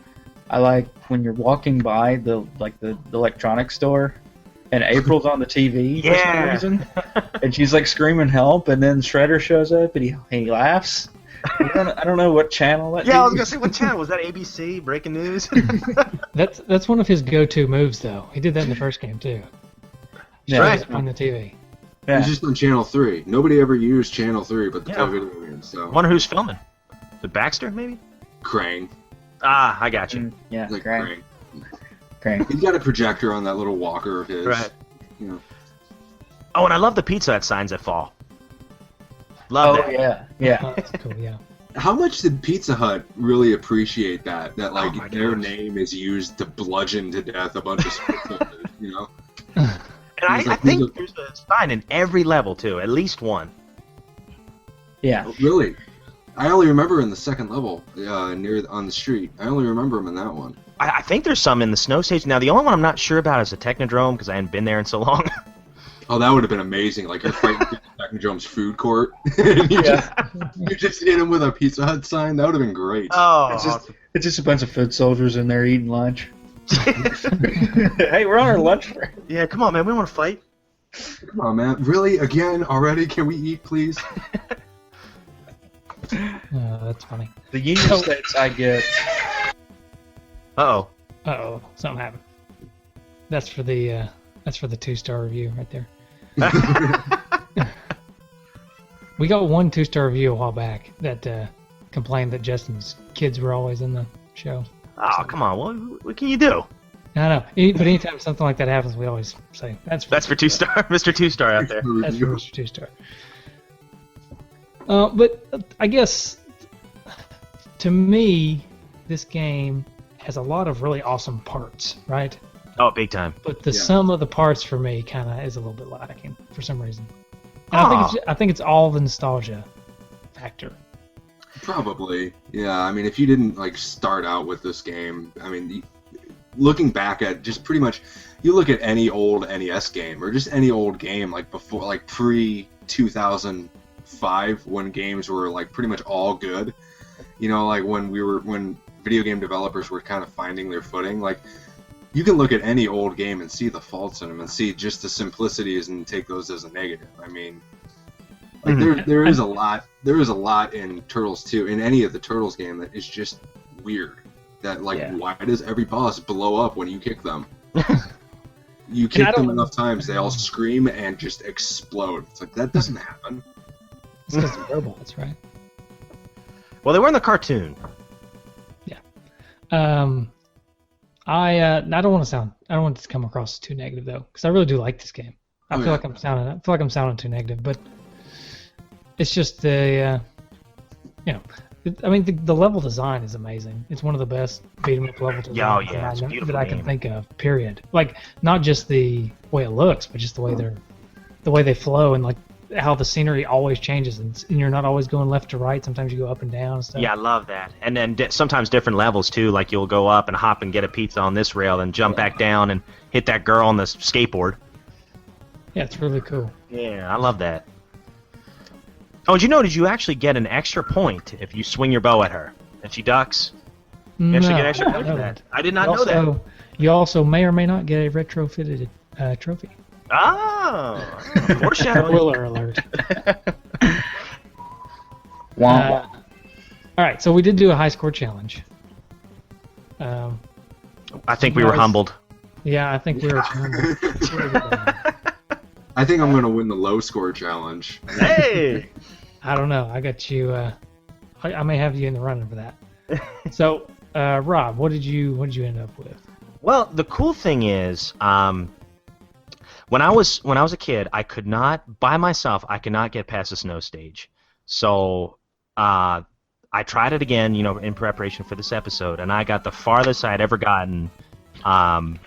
I like when you're walking by the electronics store, and April's on the TV for some reason, and she's like screaming help, and then Shredder shows up and he laughs. I don't know what channel that. Yeah, I was gonna say, what channel was that? ABC Breaking News. That's one of his go-to moves, though. He did that in the first game too. Yeah, right. On the TV. Yeah. It's just on Channel 3. Nobody ever used Channel 3 but the video games. So. Wonder who's filming? The Baxter, maybe? Krang. Ah, I got you. Yeah, Like Krang. He's got a projector on that little walker of his. Right. Oh, and I love the Pizza Hut signs that fall. Love that. Yeah. Oh, that's cool. Yeah. How much did Pizza Hut really appreciate that? That, like, my their gosh. name is used to bludgeon to death a bunch of soldiers, And He's I like, think there's a sign in every level too, at least one. Yeah. Really? I only remember in the second level, on the street. I only remember him in that one. I think there's some in the snow stage. Now the only one I'm not sure about is the Technodrome because I hadn't been there in so long. Oh, that would have been amazing. Like you're fighting Technodrome's food court, and you just hit him with a Pizza Hut sign. That would have been great. Oh, It's just a bunch of foot soldiers in there eating lunch. Hey, we're on our lunch break. yeah. Come on, man. We want to fight. Come on, man. Really? Again? Already? Can we eat, please? That's funny. The Union States I get. Uh-oh. Uh-oh, something happened. That's for the 2-star review right there. We got one 2-star review a while back that complained that Justin's kids were always in the show. Oh, come on. What can you do? I know, but anytime something like that happens, we always say that's for 2-star, Mr. 2-star out there. That's for Mr. 2-star. But I guess to me, this game has a lot of really awesome parts, right? Oh, big time. But the sum of the parts for me kind of is a little bit lacking for some reason. And I think it's all the nostalgia factor. Probably, yeah. I mean, if you didn't like start out with this game, I mean, looking back at just pretty much, you look at any old NES game or just any old game like before, like pre 2005, when games were like pretty much all good. You know, like when video game developers were kind of finding their footing, like. You can look at any old game and see the faults in them and see just the simplicities and take those as a negative. I mean, like there is a lot in Turtles 2, in any of the Turtles game, that is just weird. That why does every boss blow up when you kick them? You kick them enough times, they all scream and just explode. It's like, that doesn't happen. It's because they're robots, right? Well, they were in the cartoon. Yeah. I don't want it to come across too negative though, because I really do like this game. I feel like I'm sounding too negative, but it's just the the level design is amazing. It's one of the best beat 'em up level designs that I can think of. Period. Like not just the way it looks, but just the way they flow and like how the scenery always changes and you're not always going left to right. Sometimes you go up and down and stuff. Yeah, I love that. And then sometimes different levels too. Like you'll go up and hop and get a pizza on this rail, and jump back down and hit that girl on the skateboard. Yeah, it's really cool. Yeah, I love that. Oh, did you actually get an extra point if you swing your bow at her and she ducks? You actually get extra points for that. I did not know that. You also may or may not get a retrofitted trophy. Oh, foreshadowing. Spoiler alert. All right, so we did do a high score challenge. I think we were humbled. Yeah, I think we were humbled. I think I'm gonna win the low score challenge. Hey! I don't know. I got you. I may have you in the running for that. So, Rob, what did you end up with? Well, the cool thing is, when I was a kid, I could not by myself. I could not get past the snow stage. So I tried it again, in preparation for this episode, and I got the farthest I had ever gotten on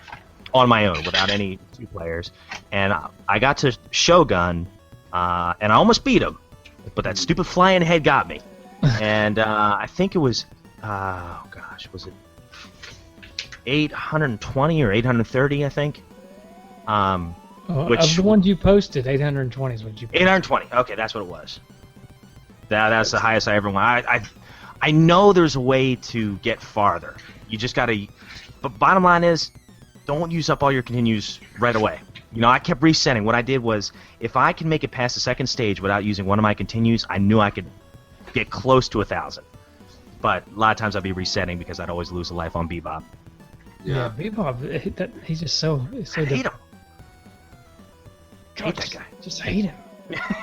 my own without any 2 players. And I got to Shogun, and I almost beat him, but that stupid flying head got me. And I think it was, was it 820 or 830? I think. Of the ones you posted, 820 is what you posted. 820. Okay, that's what it was. That's the highest I ever went. I know there's a way to get farther. You just gotta. But bottom line is, don't use up all your continues right away. I kept resetting. What I did was, if I can make it past the second stage without using one of my continues, I knew I could get close to 1,000. But a lot of times I'd be resetting because I'd always lose a life on Bebop. Yeah, Bebop. He's just so. I hate him. God, hate that guy. Just hate him.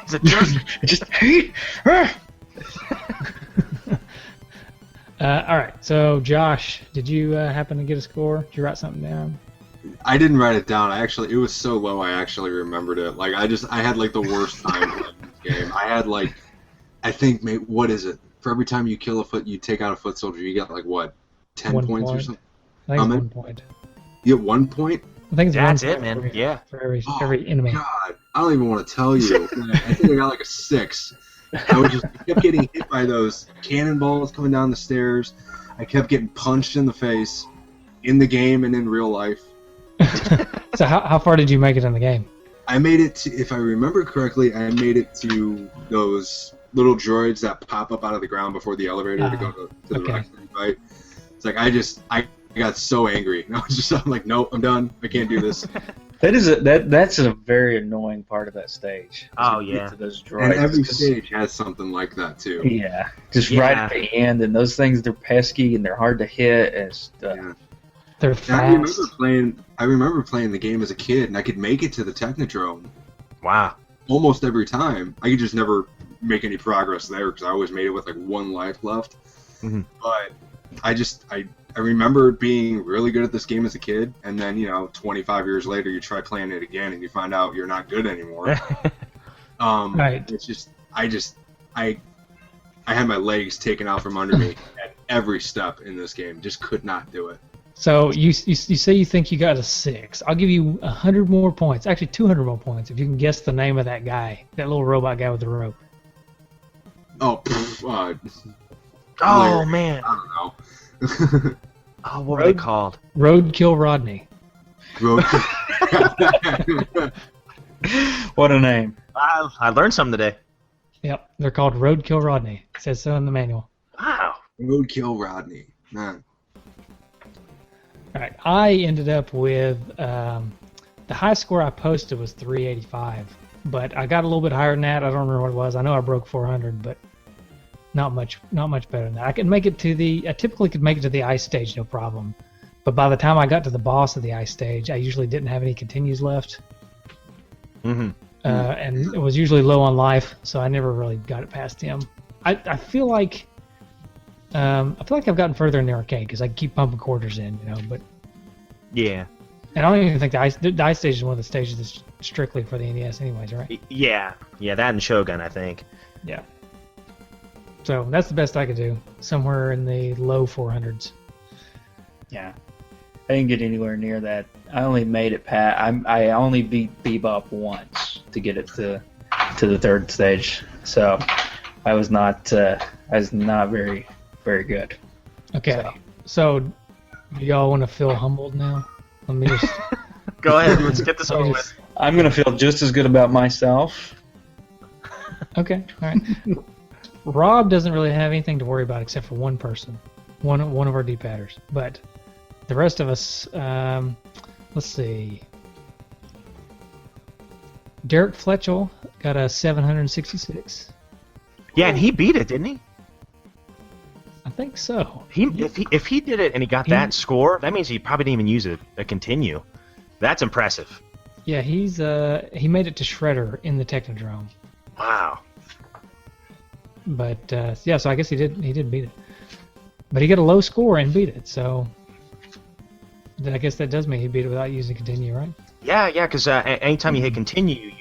He's a jerk. Just hate. All right. So, Josh, did you happen to get a score? Did you write something down? I didn't write it down. It was so low. I actually remembered it. Like I had like the worst time playing this game. I had like, I think what is it? For every time you kill you take out a foot soldier, you get like what, 10 points or something? I think it's 1 point. You get 1 point? I think it's That's one it, man. for, Yeah. for every Oh, enemy. God, I don't even want to tell you. I think I got like a 6. I kept getting hit by those cannonballs coming down the stairs. I kept getting punched in the face in the game and in real life. So how far did you make it in the game? I made it to, if I remember correctly, I made it to those little droids that pop up out of the ground before the elevator to go to the okay. Rex fight. It's like I got so angry. I'm like, nope, I'm done. I can't do this. That's a very annoying part of that stage. Oh, You get yeah. to those droids, And every 'cause- stage has something like that too. Yeah, just Yeah. right at the end, and those things, they're pesky and they're hard to hit and stuff. Yeah. They're And fast. I remember playing the game as a kid, and I could make it to the Technodrome Wow. almost every time. I could just never make any progress there because I always made it with like 1 life left. Mhm. But I remember being really good at this game as a kid, and then 25 years later, you try playing it again, and you find out you're not good anymore. Right. It's just I had my legs taken out from under me at every step in this game. Just could not do it. So you say you think you got a 6. I'll give you 100 more points. Actually, 200 more points if you can guess the name of that guy, that little robot guy with the rope. Oh, Oh, man. I don't know. Oh, what were they called? Roadkill Rodney. What a name! I learned something today. Yep, they're called Roadkill Rodney. It says so in the manual. Wow. Roadkill Rodney. Man. All right, I ended up with the high score I posted was 385, but I got a little bit higher than that. I don't remember what it was. I know I broke 400, but not much better than that. I typically could make it to the ice stage no problem, but by the time I got to the boss of the ice stage, I usually didn't have any continues left. Mm-hmm. And it was usually low on life, so I never really got it past him. I feel like I've gotten further in the arcade because I keep pumping quarters in, But Yeah. and I don't even think the ice stage is one of the stages that's strictly for the NES, anyways, right? Yeah. Yeah, that and Shogun, I think. Yeah. So that's the best I could do, somewhere in the low 400s. Yeah, I didn't get anywhere near that. I only made it I only beat Bebop once to get it to the 3rd stage. So I was not very very good. Okay. So do y'all want to feel humbled now? Let me just. Go ahead. Let's get this let me over just- with. I'm gonna feel just as good about myself. Okay. All right. Rob doesn't really have anything to worry about except for one person, one of our D-padders. But the rest of us, let's see. Derek Fletchell got a 766. Yeah, and he beat it, didn't he? I think so. If he did it and he got that score, that means he probably didn't even use a continue. That's impressive. Yeah, he made it to Shredder in the Technodrome. Wow. But yeah, so I guess he did beat it. But he got a low score and beat it, so I guess that does mean he beat it without using continue, right? Yeah, because anytime you hit continue,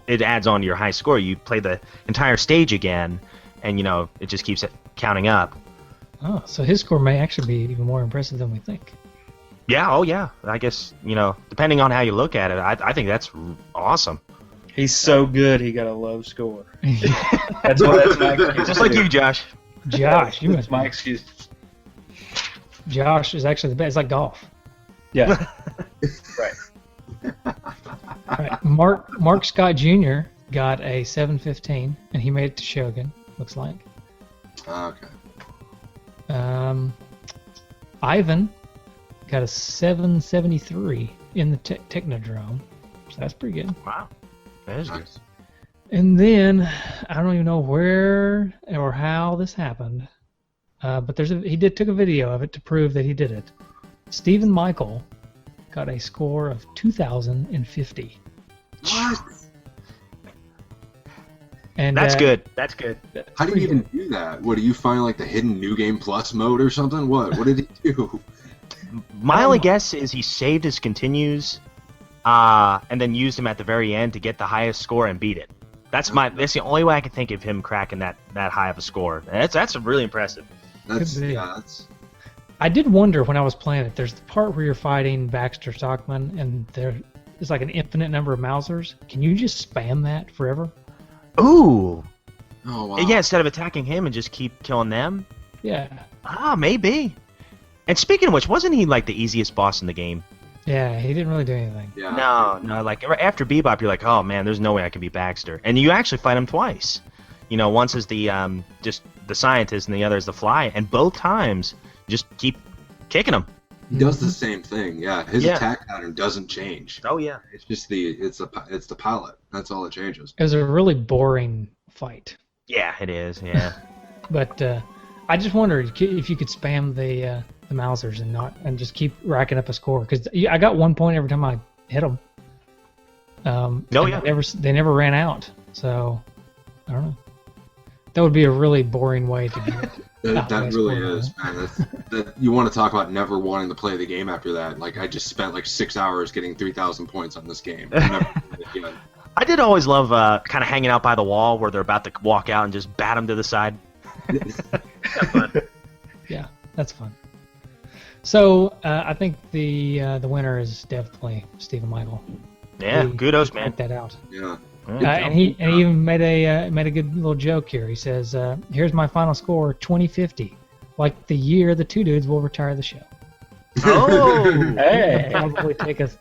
it adds on to your high score. You play the entire stage again, and it just keeps it counting up. Oh, so his score may actually be even more impressive than we think. Yeah, oh yeah. I guess, depending on how you look at it, I think that's awesome. He's so good, he got a low score. That's my excuse. Just like you, Josh. Josh, you That's must my be. excuse. Josh is actually the best. It's like golf. Yeah. Right. All right. Mark Scott Jr. got a 715, and he made it to Shogun, looks like. Okay. Ivan got a 773 in the Technodrome, so that's pretty good. Wow. That is good. Nice. And then I don't even know where or how this happened, but he took a video of it to prove that he did it. Stephen Michael got a score of 2,050. What? And That's good. That's good. How do you even do that? What, do you find like the hidden New Game Plus mode or something? What did he do? My only guess is he saved his continues, and then used him at the very end to get the highest score and beat it. That's the only way I can think of him cracking that high of a score. That's really impressive. That's Could be. yeah, that's I did wonder when I was playing it. There's the part where you're fighting Baxter Stockman, and there's like an infinite number of Mausers. Can you just spam that forever? Ooh. Oh wow. Yeah, instead of attacking him and just keep killing them. Yeah. Ah, maybe. And speaking of which, wasn't he like the easiest boss in the game? Yeah, he didn't really do anything. Yeah. No, like after Bebop, you're like, oh man, there's no way I can be Baxter, and you actually fight him twice. You know, once as the just the scientist, and the other is the Fly, and both times just keep kicking him. He does the same thing. Yeah, his Yeah. attack pattern doesn't change. Oh yeah. It's just it's the pilot. That's all that changes. It was a really boring fight. Yeah, it is. Yeah. But I just wondered if you could spam the Mausers and just keep racking up a score, because I got 1 point every time I hit them. Oh yeah. They never ran out. So I don't know. That would be a really boring way to do it. That really is, man. That you want to talk about never wanting to play the game after that. Like, I just spent like 6 hours getting 3,000 points on this game. I'm never gonna do it again. I did always love kind of hanging out by the wall where they're about to walk out and just bat them to the side. Yeah, that's fun. So I think the winner is definitely Stephen Michael. Yeah, He kudos, worked man. that out. Yeah. And he even made a good little joke here. He says, "Here's my final score, 2050, like the year the two dudes will retire the show." Oh, Hey. It'll probably take us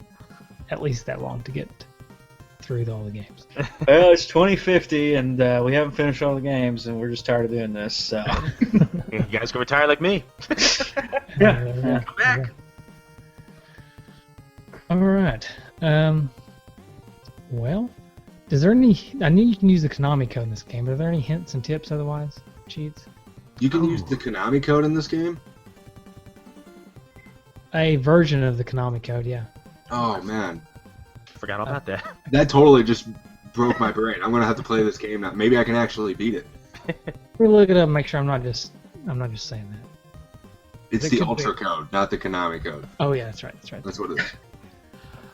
at least that long to get through all the games. Well, it's 2050, and we haven't finished all the games, and we're just tired of doing this. So. you guys can retire like me. Yeah. Come back. All right. Well, is there any? I know you can use the Konami code in this game, but are there any hints and tips otherwise? Cheats? You can use the Konami code in this game? A version of the Konami code, yeah. Oh, man. Forgot all about that. That totally just broke my brain. I'm going to have to play this game now. Maybe I can actually beat it. We'll look it up and make sure I'm not just saying that. It's It the could Ultra be. code, not the Konami code. Oh yeah, that's right. That's what it is.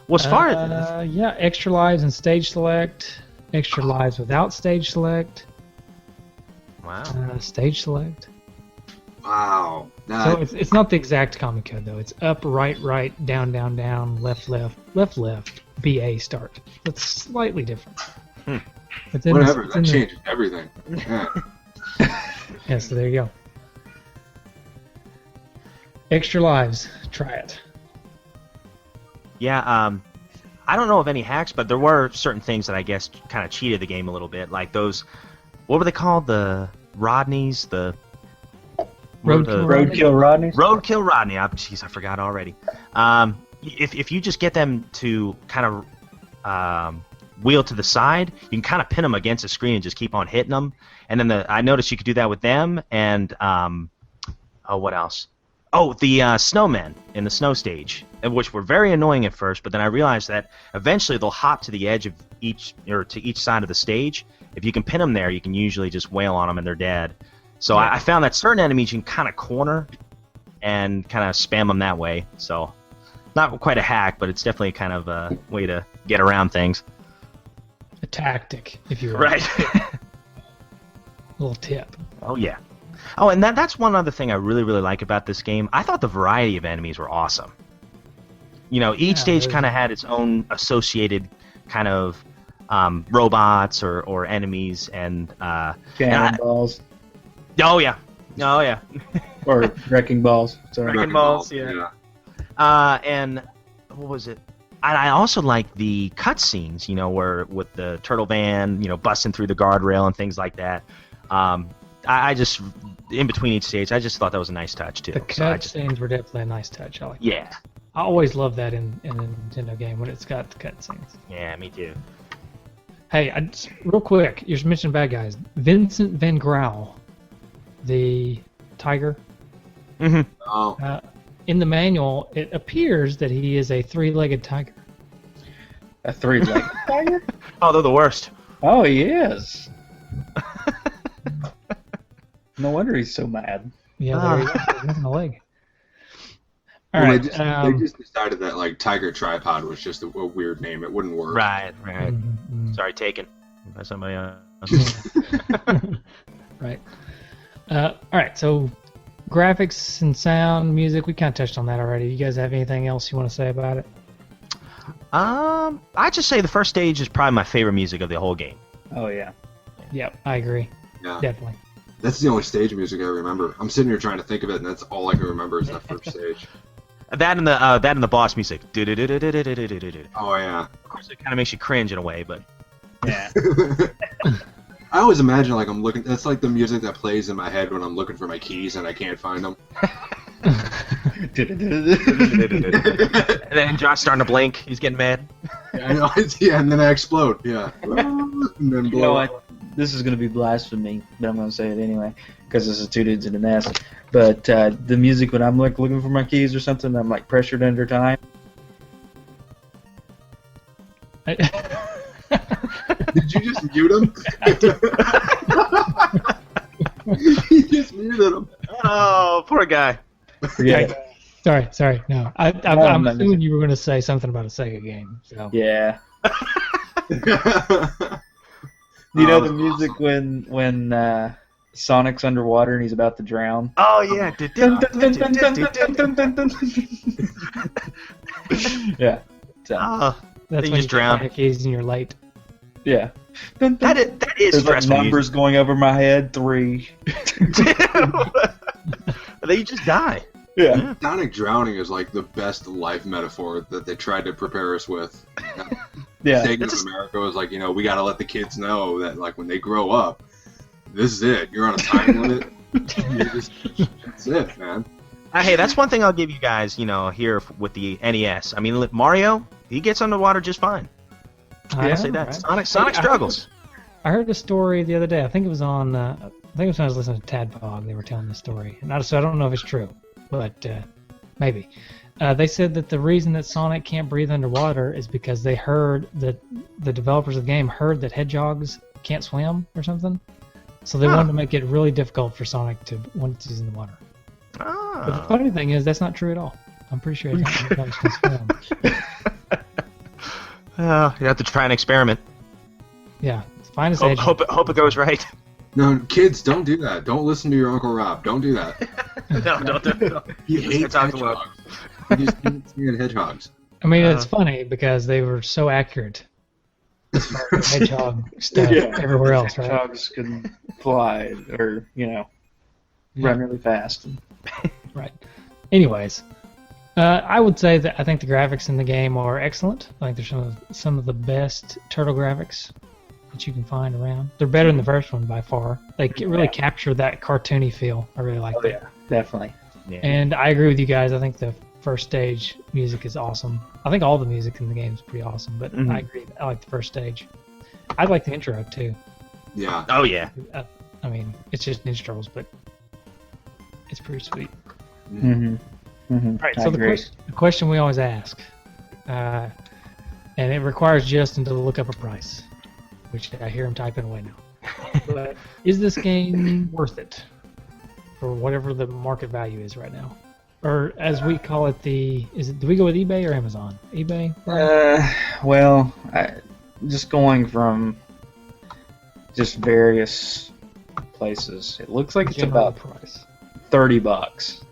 Well, as far as yeah, extra lives and stage select, extra lives without stage select, wow, stage select. Wow. So it's not the exact comic code though. It's up, right, right, down, down, down, left, left, left, left, BA start. That's slightly different. But then whatever, it's that in the- changes everything. Yeah. Yeah, so there you go. Extra lives. Try it. yeah, I don't know of any hacks, but there were certain things that I guess kind of cheated the game a little bit, like those. What were they called? The Rodneys, the Roadkill Rodney. Roadkill Rodney. Jeez, I forgot already. If you just get them to kind of wheel to the side, you can kind of pin them against the screen and just keep on hitting them. And then I noticed you could do that with them. And what else? Oh, the snowmen in the snow stage, which were very annoying at first. But then I realized that eventually they'll hop to the edge of each side of the stage. If you can pin them there, you can usually just wail on them and they're dead. So I found that certain enemies you can kind of corner and kind of spam them that way. So not quite a hack, but it's definitely kind of a way to get around things. A tactic, if you will. Right. Little tip. Oh, yeah. Oh, and that's one other thing I really, really like about this game. I thought the variety of enemies were awesome. You know, each stage kind of had its own associated kind of robots or enemies and Cannonballs. Oh yeah, Or wrecking balls. Sorry. Wrecking balls, yeah. And what was it? And I also like the cutscenes, you know, where with the turtle van, you know, busting through the guardrail and things like that. I just, in between each stage, I just thought that was a nice touch too. The cutscenes were definitely a nice touch. I like that. Yeah. I always love that in a Nintendo game when it's got the cutscenes. Yeah, me too. Hey, real quick, you just mentioned bad guys. Vincent Van Grauw, the tiger. Mm-hmm. Oh. In the manual, it appears that he is a three-legged tiger. A three-legged tiger? Oh, they're the worst. Oh, he is. No wonder he's so mad. Yeah, there you go. He's missing a leg. All Well, right. they just decided that like Tiger Tripod was just a weird name. It wouldn't work. Right. Mhm. Sorry, taken by somebody else. Right. All right. So graphics and sound, music, we kind of touched on that already. You guys have anything else you want to say about it? I just say the first stage is probably my favorite music of the whole game. Oh yeah. Yep, I agree. Yeah. Definitely. That's the only stage music I remember. I'm sitting here trying to think of it, and that's all I can remember is that first stage. That and the boss music. Oh yeah. Of course, it kind of makes you cringe in a way, but Yeah. I always imagine like I'm looking. That's like the music that plays in my head when I'm looking for my keys and I can't find them. and then Josh's starting to blink. He's getting mad. Yeah, I know. Yeah, and then I explode. Yeah. And then You blow know up. what? This is going to be blasphemy, but I'm going to say it anyway because this is two dudes in a nest. But the music when I'm like looking for my keys or something, I'm like pressured under time. Did you just mute him? You just muted him. Oh, poor guy. Forget it. Sorry. No, I'm assuming you were going to say something about a Sega game. So. Yeah. You know the music when Sonic's underwater and he's about to drown? Oh yeah. Yeah. So, Oh, That's you when just you drown. drown keys and you're late. yeah. That is There's like stressful. numbers going over my head. 3. Then you just die. Yeah. Sonic drowning is like the best life metaphor that they tried to prepare us with. Yeah. Sega of America was like, we got to let the kids know that like when they grow up, this is it. You're on a time limit. That's it, man. Hey, that's one thing I'll give you guys, here with the NES. I mean, Mario, he gets underwater just fine. I'll say that. Right? Sonic struggles. I heard a story the other day. I think it was on. I think it was when I was listening to Tadpog. They were telling the story, and so I don't know if it's true, but maybe. They said that the reason that Sonic can't breathe underwater is because they heard that the developers of the game heard that hedgehogs can't swim or something, so they wanted to make it really difficult for Sonic to when he's in the water. Oh. But the funny thing is, that's not true at all. I'm pretty sure hedgehogs can swim. You have to try an experiment. Yeah, find us Hope it goes right. No, kids, don't do that. Don't listen to your Uncle Rob. Don't do that. No, don't. He hates Talk about- hedgehogs. He just can't stand hedgehogs. I mean, it's funny because they were so accurate. As far as the hedgehog stuff everywhere else, right? Hedgehogs can fly or, run really fast. Right. Anyways, I would say that I think the graphics in the game are excellent. I think they're some of the best turtle graphics that you can find around. They're better than the first one by far. They really capture that cartoony feel. I really like that. Yeah, definitely. Yeah. And I agree with you guys. I think the first stage music is awesome. I think all the music in the game is pretty awesome, but I agree. I like the first stage. I like the intro too. Yeah. Oh yeah. I mean, it's just Ninja Turtles, but it's pretty sweet. Mm-hmm. Mm-hmm. Right. So the question we always ask, and it requires Justin to look up a price, which I hear him typing away now. But is this game worth it for whatever the market value is right now? Or as we call it, do we go with eBay or Amazon? eBay? Well, just going from just various places, it looks like it's General about price. $30.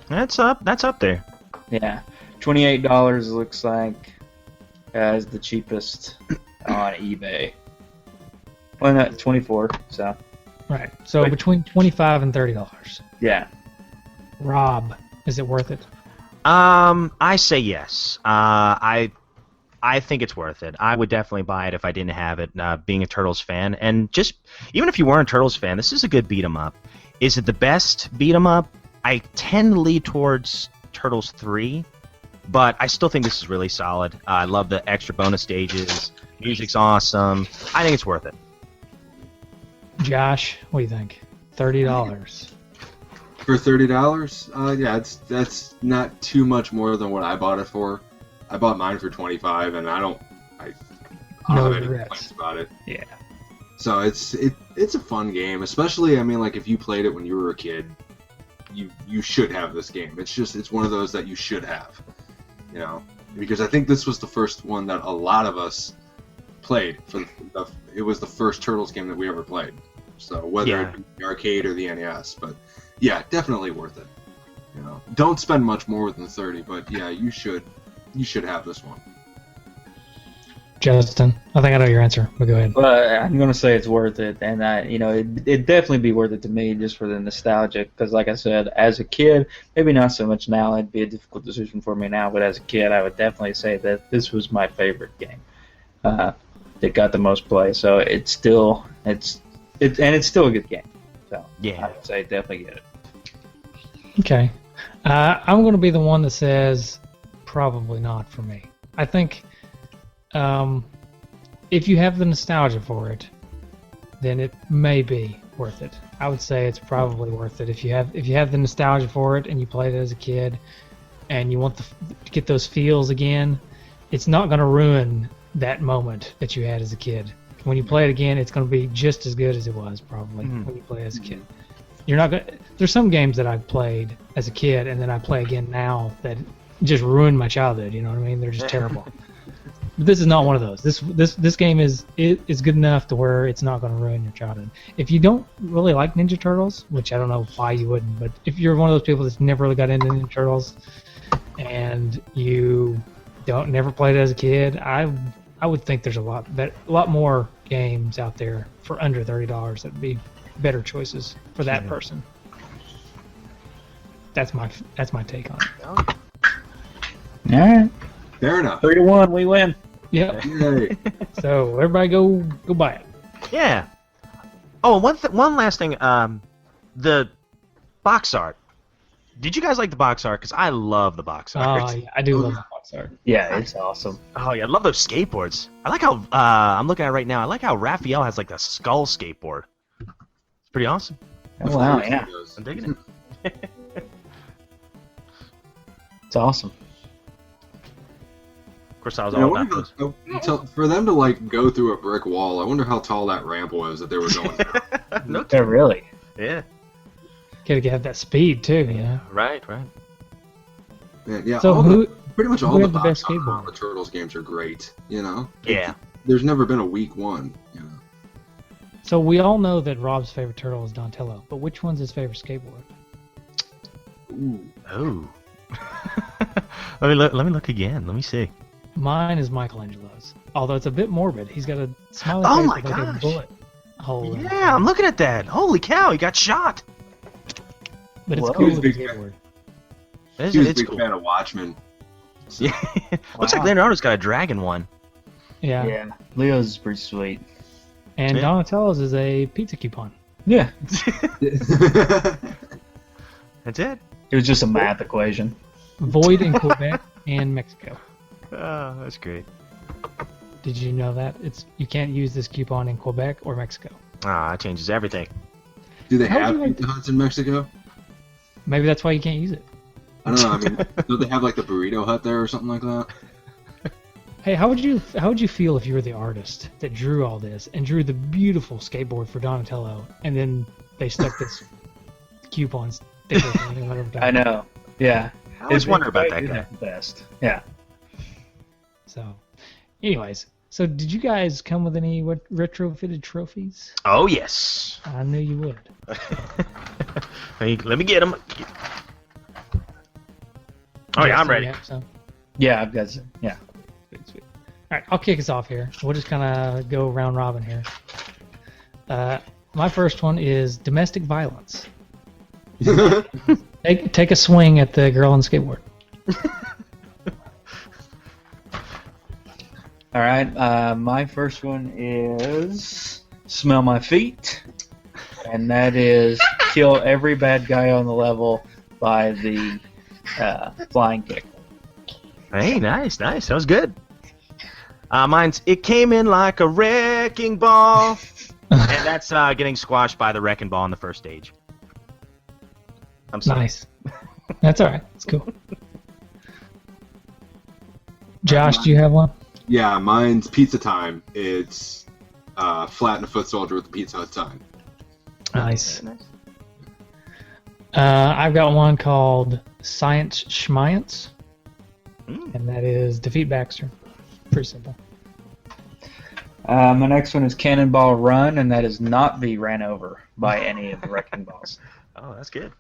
That's up there. Yeah, $28 looks like as the cheapest on eBay. Well, not 24. So Right. So between $25 and $30. yeah. Rob, is it worth it? I say yes. I think it's worth it. I would definitely buy it if I didn't have it. Being a Turtles fan, and just even if you weren't a Turtles fan, this is a good beat 'em up. Is it the best beat 'em up? I tend to lead towards Turtles 3, but I still think this is really solid. I love the extra bonus stages. Music's awesome. I think it's worth it. Josh, what do you think? $30. For $30, yeah, that's not too much more than what I bought it for. I bought mine for $25, and I don't No have any regrets. complaints about it. Yeah. So it's a fun game, especially like if you played it when you were a kid, you should have this game. It's one of those that you should have, because I think this was the first one that a lot of us played. It was the first Turtles game that we ever played. So whether it be the arcade or the NES, but yeah, definitely worth it. You know, don't spend much more than 30, but yeah, you should have this one. Justin, I think I know your answer, but go ahead. But I'm gonna say it's worth it, and it'd definitely be worth it to me just for the nostalgia. Because, like I said, as a kid, maybe not so much now. It'd be a difficult decision for me now, but as a kid, I would definitely say that this was my favorite game. That got the most play, so it's still a good game. So Yeah. I would say definitely get it. Okay. I'm going to be the one that says probably not for me. I think if you have the nostalgia for it, then it may be worth it. I would say it's probably worth it if you have the nostalgia for it and you played it as a kid and you want to get those feels again. It's not going to ruin that moment that you had as a kid. When you play it again, it's going to be just as good as it was probably when you play it as a kid. You're not going. There's some games that I've played as a kid and then I play again now that just ruined my childhood. You know what I mean? They're just terrible. But this is not one of those. This game is good enough to where it's not going to ruin your childhood. If you don't really like Ninja Turtles, which I don't know why you wouldn't, but if you're one of those people that's never really got into Ninja Turtles and you never played it as a kid, I would think there's a lot more games out there for under $30 that'd be better choices for that person. That's my take on it. All right. Fair enough. 3-1, we win. Yep. Yay. So everybody go buy it. Yeah. Oh, one last thing. The box art. Did you guys like the box art? Because I love the box art. Oh, yeah, I do love the box art. Yeah, it's awesome. Oh yeah, I love those skateboards. I like how I'm looking at it right now. I like how Raphael has like a skull skateboard. It's pretty awesome. Oh, wow, yeah. I'm digging it. It's awesome. Of course, I was Yeah, I all about wonder those. for them to like go through a brick wall, I wonder how tall that ramp was that they were going down. No Yeah, really. Yeah. Gotta have that speed too, you know. Right. Yeah, So pretty much all who the had the box best art on skateboard? the Turtles games are great. You know. Yeah. There's never been a weak one. You know. So we all know that Rob's favorite turtle is Donatello, but which one's his favorite skateboard? Ooh. Oh. Let me look again. Let me see. Mine is Michelangelo's. Although it's a bit morbid. He's got a smiling Oh face my with like a gosh. bullet hole in it. Yeah, I'm looking at that. Holy cow, he got shot. But it's Whoa. cool He was with a a big skateboard. It's, He was a it's big cool. fan of Watchmen. So, Yeah. Looks like Wow. Leonardo's got a dragon one. Yeah. Yeah, Leo's is pretty sweet. And Yeah. Donatello's is a pizza coupon. Yeah, That's it. it was just a math equation. Void in Quebec and Mexico. Oh, that's great. Did you know that? You can't use this coupon in Quebec or Mexico. Ah, that changes everything. Do they How would have you like Pizza Huts in Mexico? Maybe that's why you can't use it. I don't know. I mean, do they have like the Burrito Hut there or something like that? Hey, how would you feel if you were the artist that drew all this and drew the beautiful skateboard for Donatello, and then they stuck this coupon sticker thing on it? I know. Yeah. I always wonder about that Isn't guy. it the best. Yeah. So, anyways, so did you guys come with any retrofitted trophies? Oh, yes. I knew you would. Let me get him. Oh, yeah, I'm Justin, ready. you have some? Yeah, I've got some. Yeah. Sweet, sweet. All right, I'll kick us off here. We'll just kind of go round robin here. My first one is domestic violence. Take a swing at the girl on the skateboard. All right. My first one is smell my feet, and that is kill every bad guy on the level by the flying kick. Hey, nice. That was good. Mine's it came in like a wrecking ball, and that's getting squashed by the wrecking ball in the first stage. I'm sorry. Nice. That's all right. It's cool. Josh, do you have one? Yeah, mine's Pizza Time. It's flatten a foot soldier with the Pizza Hut sign. Nice. I've got one called Science Schmiance, and that is defeat Baxter. Pretty simple. My next one is Cannonball Run, and that is not be ran over by any of the wrecking balls. Oh, that's good.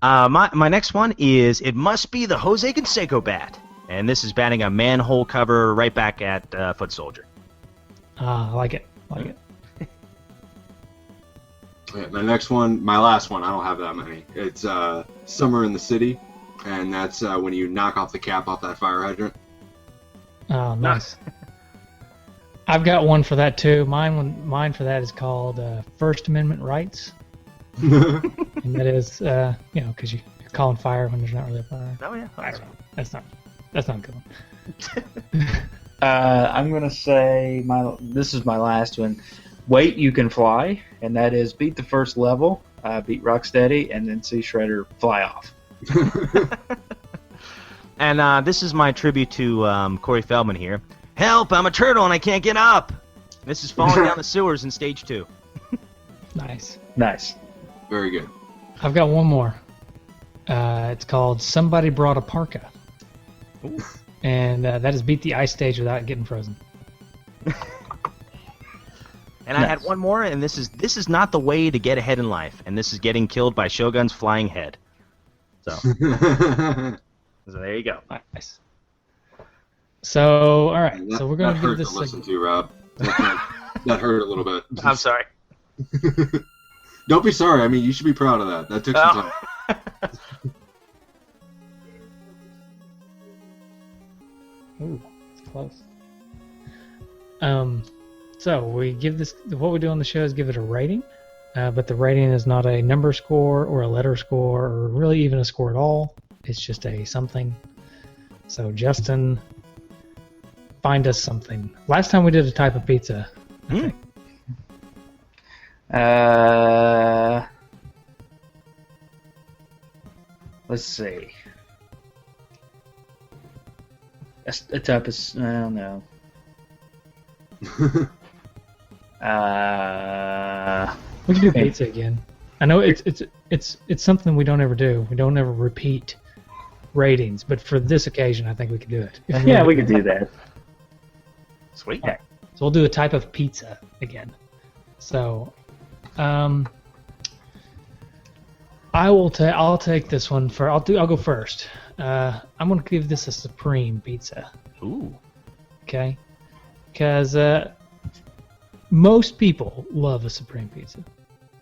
My next one is It Must Be the Jose Canseco Bat. And this is batting a manhole cover right back at Foot Soldier. I like it. Like it. Yeah, my next one, my last one, I don't have that many. It's Summer in the City, and that's when you knock off the cap off that fire hydrant. Oh, nice. I've got one for that too. Mine for that is called First Amendment Rights, and that is because you're calling fire when there's not really a fire. Oh yeah, That's not a good one. I'm gonna say this is my last one. Wait, You Can Fly, and that is beat the first level, beat Rocksteady, and then see Shredder fly off. And this is my tribute to Corey Feldman here. Help! I'm a turtle and I can't get up. This is falling down the sewers in stage 2. Nice. Very good. I've got one more. It's called Somebody Brought a Parka. Ooh. And that is beat the ice stage without getting frozen. And I had one more, and this is not the way to get ahead in life, and this is getting killed by Shogun's flying head. So, there you go. Nice. So, all right. That, So we're going to give this to listen to, Rob. That hurt a little bit. I'm sorry. Don't be sorry. I mean, you should be proud of that. That took some time. Ooh, it's close. So we give this. What we do on the show is give it a rating, but the rating is not a number score or a letter score or really even a score at all. It's just a something. So Justin, find us something. Last time we did a type of pizza. I think. Let's see. A type of I don't know. We can do pizza again. I know it's something we don't ever do. We don't ever repeat ratings, but for this occasion, I think we could do it. Yeah, we could do that. Sweet. Okay. So we'll do a type of pizza again. So, I'll take this one for. I'll go first. I'm gonna give this a supreme pizza. Ooh. Okay. Because most people love a supreme pizza,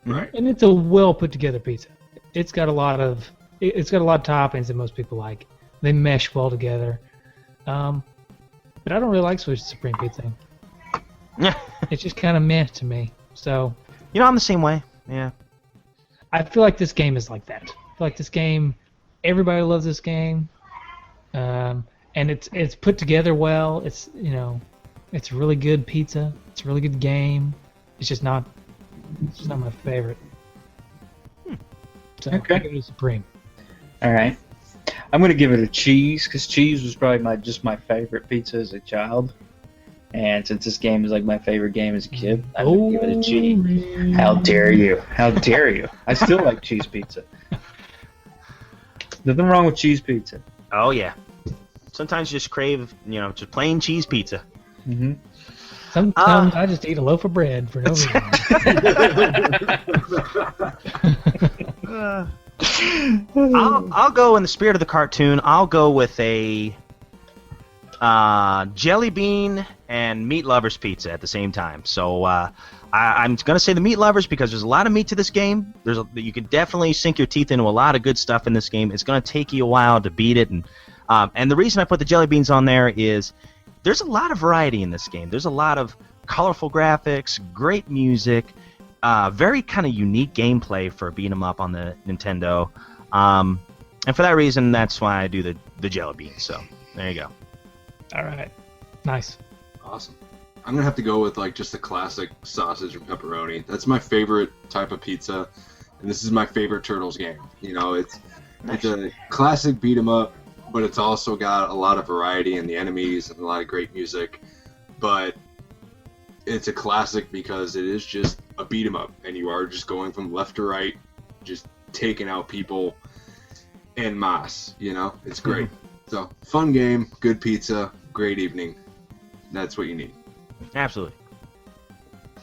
Right. and it's a well put together pizza. It's got a lot of toppings that most people like. They mesh well together. But I don't really like Swiss supreme pizza. It's just kind of meh to me. So. I'm the same way. Yeah. I feel like this game is like that. I feel like this game, everybody loves this game, and it's put together well. It's it's really good pizza. It's a really good game. It's just not my favorite. So Okay. I give it a supreme. All right. I'm gonna give it a cheese because cheese was probably my favorite pizza as a child, and since this game is like my favorite game as a kid, I'm gonna give it a G. How dare you? How dare you? I still like cheese pizza. Nothing wrong with cheese pizza. Oh yeah. Sometimes you just crave, just plain cheese pizza. Mm-hmm. Sometimes I just eat a loaf of bread for no reason. I'll go in the spirit of the cartoon. I'll go with a jelly bean and meat lovers pizza at the same time. So I'm going to say the meat lovers because there's a lot of meat to this game. You can definitely sink your teeth into a lot of good stuff in this game. It's going to take you a while to beat it, and the reason I put the jelly beans on there is there's a lot of variety in this game. There's a lot of colorful graphics, great music, very kind of unique gameplay for a beat 'em up on the Nintendo. And for that reason, that's why I do the jelly beans. So there you go. All right, nice. Awesome. I'm gonna have to go with just the classic sausage and pepperoni. That's my favorite type of pizza, and this is my favorite Turtles game. It's a classic beat 'em up, but it's also got a lot of variety in the enemies and a lot of great music. But it's a classic because it is just a beat 'em up, and you are just going from left to right, just taking out people en masse. It's great. So fun game, good pizza, great evening. That's what you need. Absolutely.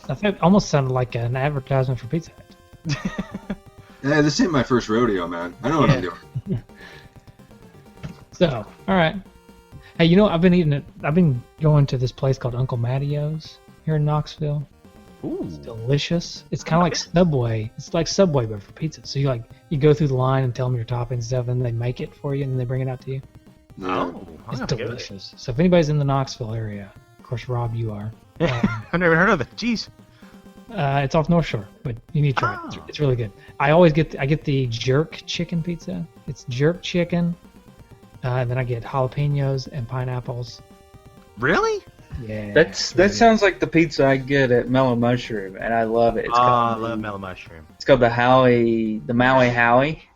I think it almost sounded like an advertisement for Pizza Hut. Yeah, this ain't my first rodeo, man. I know what I'm doing. So, all right. Hey, you know, I've been going to this place called Uncle Mattio's here in Knoxville. Ooh. It's delicious. It's kind of like Subway. It's like Subway, but for pizza. So you go through the line and tell them your toppings and stuff, and they make it for you, and then they bring it out to you. Oh, It's delicious. So if anybody's in the Knoxville area, of course, Rob, you are. I've never heard of it. Jeez. It's off North Shore, but you need to try it. It's really good. I get the jerk chicken pizza. It's jerk chicken, and then I get jalapenos and pineapples. Really? Yeah. That sounds like the pizza I get at Mellow Mushroom, and I love it. I love mellow mushroom. It's called the Maui Howie,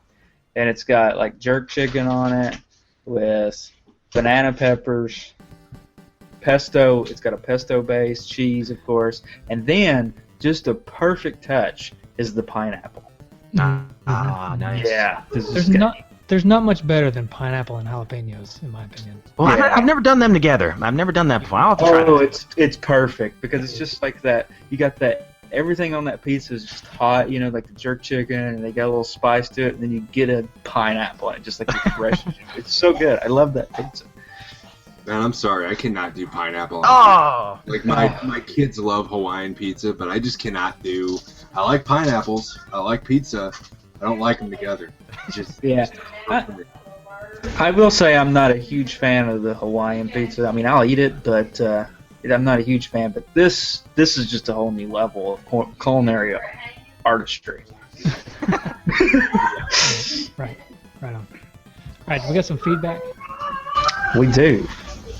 and it's got like jerk chicken on it with banana peppers, pesto. It's got a pesto base, cheese, of course, and then just a perfect touch is the pineapple. Nice. Yeah, There's not much better than pineapple and jalapenos, in my opinion. Well, I've never done them together. I've never done that before. I'll have to try that. It's perfect because it's just like that. You got that. Everything on that pizza is just hot, you know, like the jerk chicken, and they got a little spice to it, and then you get a pineapple, and it just like refreshes you. It's so good. I love that pizza. Man, I'm sorry, I cannot do pineapple. Oh! Like my kids love Hawaiian pizza, but I just cannot do. I like pineapples. I like pizza. I don't like them together. Just I will say I'm not a huge fan of the Hawaiian pizza. I mean, I'll eat it, but I'm not a huge fan. But this is just a whole new level of culinary artistry. Right on. All right, we got some feedback. We do.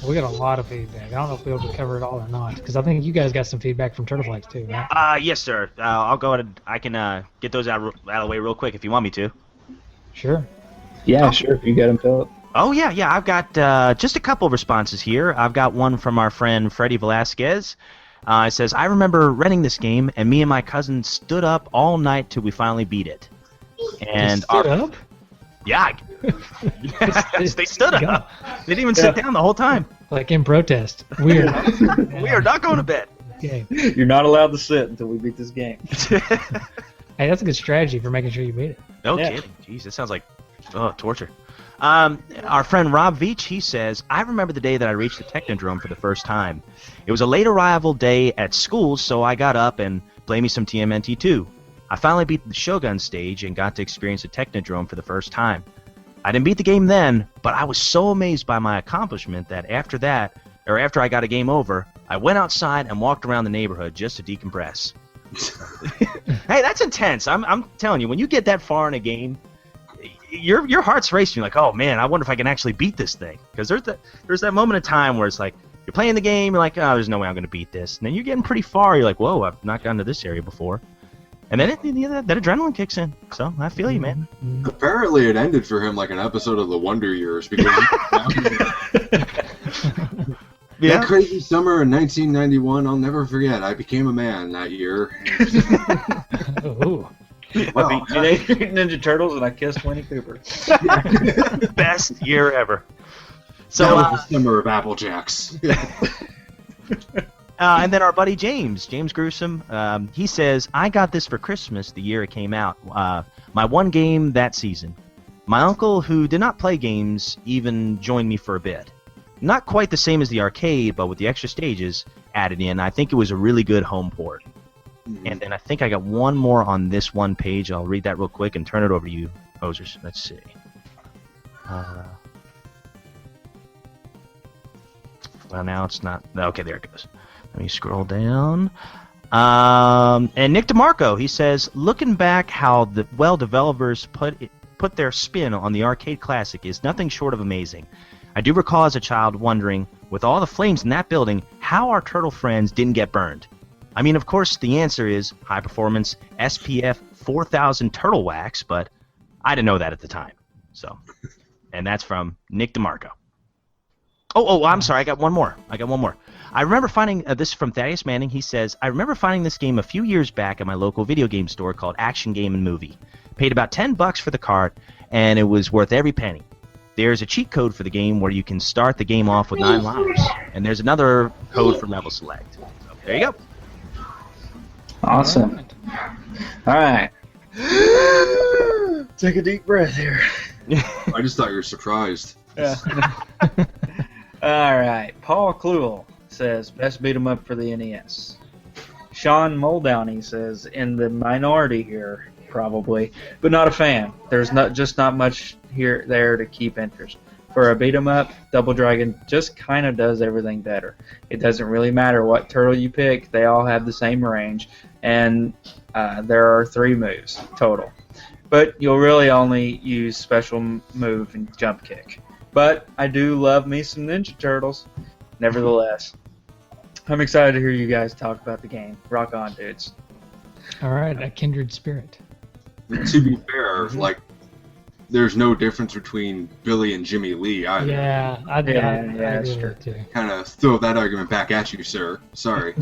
We got a lot of feedback. I don't know if we'll be able to cover it all or not, because I think you guys got some feedback from Turtleflex too, right? Yes, sir. I'll go ahead and I can get those out of the way real quick if you want me to. Sure. Yeah, sure. If you got them, Philip. Oh, yeah. I've got just a couple of responses here. I've got one from our friend Freddie Velasquez. It says, I remember renting this game, and me and my cousin stood up all night till we finally beat it. And Stood up? Yeah. Yes, they stood up. They didn't even sit down the whole time. Like in protest. We are not going to bed. Okay. You're not allowed to sit until we beat this game. Hey, that's a good strategy for making sure you beat it. No kidding. Jeez, that sounds like torture. Our friend Rob Veach, he says, I remember the day that I reached the Technodrome for the first time. It was a late arrival day at school, so I got up and played me some TMNT 2. I finally beat the Shogun stage and got to experience the Technodrome for the first time. I didn't beat the game then, but I was so amazed by my accomplishment that after I got a game over, I went outside and walked around the neighborhood just to decompress. Hey, that's intense. I'm telling you, when you get that far in a game, your heart's racing. You're like, oh man, I wonder if I can actually beat this thing. Because there's that moment of time where it's like you're playing the game, you're like, oh, there's no way I'm going to beat this. And then you're getting pretty far. You're like, whoa, I've not gotten to this area before. And then that adrenaline kicks in. So I feel you, man. Apparently, it ended for him like an episode of The Wonder Years because that crazy summer in 1991, I'll never forget. I became a man that year. Ooh. I beat Teenage Mutant Ninja Turtles and I kissed Winnie Cooper. Best year ever. So that was the summer of Apple Jacks. And then our buddy James Gruesome, he says, I got this for Christmas the year it came out. My one game that season. My uncle, who did not play games, even joined me for a bit. Not quite the same as the arcade, but with the extra stages added in, I think it was a really good home port. And then I think I got one more on this one page. I'll read that real quick and turn it over to you, Hosers. Let's see. Well, now it's not. Okay, there it goes. Let me scroll down. And Nick DeMarco, he says, looking back how developers put their spin on the arcade classic is nothing short of amazing. I do recall as a child wondering, with all the flames in that building, how our turtle friends didn't get burned. I mean, of course, the answer is high-performance SPF 4000 turtle wax, but I didn't know that at the time. So, and that's from Nick DeMarco. Oh, I'm sorry. I got one more. I remember finding this from Thaddeus Manning. He says, I remember finding this game a few years back at my local video game store called Action Game and Movie. Paid about $10 for the cart, and it was worth every penny. There's a cheat code for the game where you can start the game off with 9 lives, and there's another code for level select. So there you go. Awesome. All right. Take a deep breath here. I just thought you were surprised. Yeah. All right. Paul Kluel says best beat 'em up for the NES. Sean Muldowney says in the minority here, probably, but not a fan. There's not much here there to keep interest. For a beat 'em up, Double Dragon just kind of does everything better. It doesn't really matter what turtle you pick; they all have the same range, and there are 3 moves total. But you'll really only use special move and jump kick. But I do love me some Ninja Turtles, nevertheless. I'm excited to hear you guys talk about the game. Rock on, dudes. All right, a kindred spirit. To be fair, like, there's no difference between Billy and Jimmy Lee either. Yeah, I agree with that too. Kind of throw that argument back at you, sir. Sorry.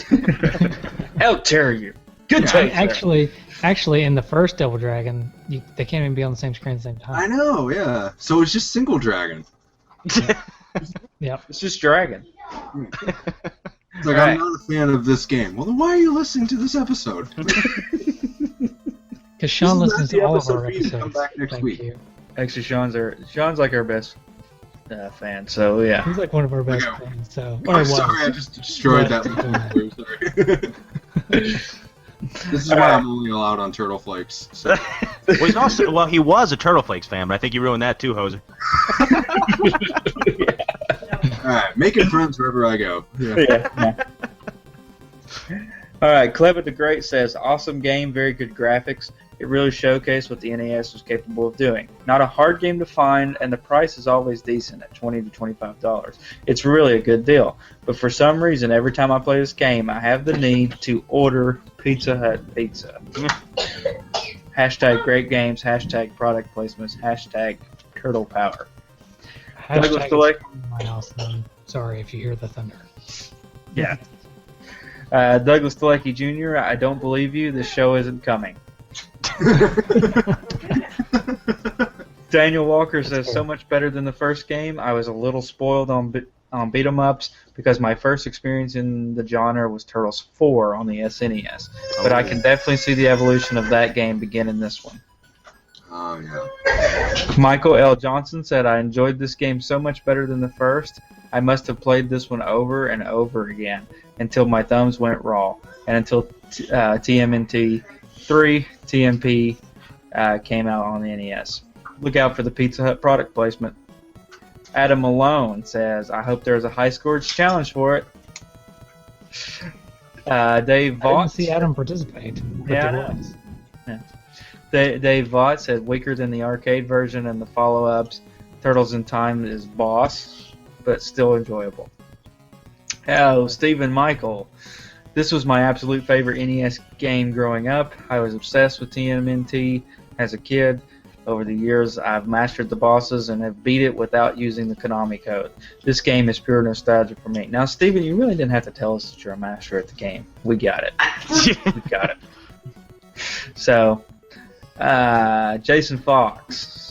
How dare you? Good Yeah, take, Actually, in the first Double Dragon, they can't even be on the same screen at the same time. I know, yeah. So it's just Single Dragon. Yep. It's just Dragon. It's like, I'm not a fan of this game. Well, then why are you listening to this episode? Because Sean This is listens not to all the of our episode for you to episodes. come back next Thank week. you. Actually, Sean's like our best fan. So yeah. He's like one of our best Okay. friends. So, Oh, sorry, I just destroyed that. Sorry. This is why I'm only allowed on Turtle Flakes. So. Well, he was a Turtle Flakes fan, but I think you ruined that too, Hoser. Alright, making friends wherever I go. Yeah. All right, Clever the Great says, awesome game, very good graphics. It really showcased what the NES was capable of doing. Not a hard game to find, and the price is always decent at $20 to $25. It's really a good deal. But for some reason, every time I play this game, I have the need to order Pizza Hut pizza. Hashtag great games, hashtag product placements, hashtag turtle power. Douglas Hashtag Delay. my house. I'm sorry if you hear the thunder. Yeah. Douglas Delecki Jr., I don't believe you. This show isn't coming. Daniel Walker says, so much better than the first game. I was a little spoiled on beat 'em ups because my first experience in the genre was Turtles 4 on the SNES. But I can definitely see the evolution of that game begin in this one. Oh, yeah. Michael L. Johnson said, I enjoyed this game so much better than the first. I must have played this one over and over again until my thumbs went raw and until TMNT 3 TMP came out on the NES. Look out for the Pizza Hut product placement. Adam Malone says, I hope there's a high scores challenge for it. Dave I didn't Vaught. see Adam participate. But Yeah, there I know. was. Dave Vaught said, weaker than the arcade version and the follow-ups. Turtles in Time is boss, but still enjoyable. Oh, Stephen Michael. This was my absolute favorite NES game growing up. I was obsessed with TMNT as a kid. Over the years, I've mastered the bosses and have beat it without using the Konami code. This game is pure nostalgia for me. Now, Stephen, you really didn't have to tell us that you're a master at the game. We got it. We got it. So, Jason Fox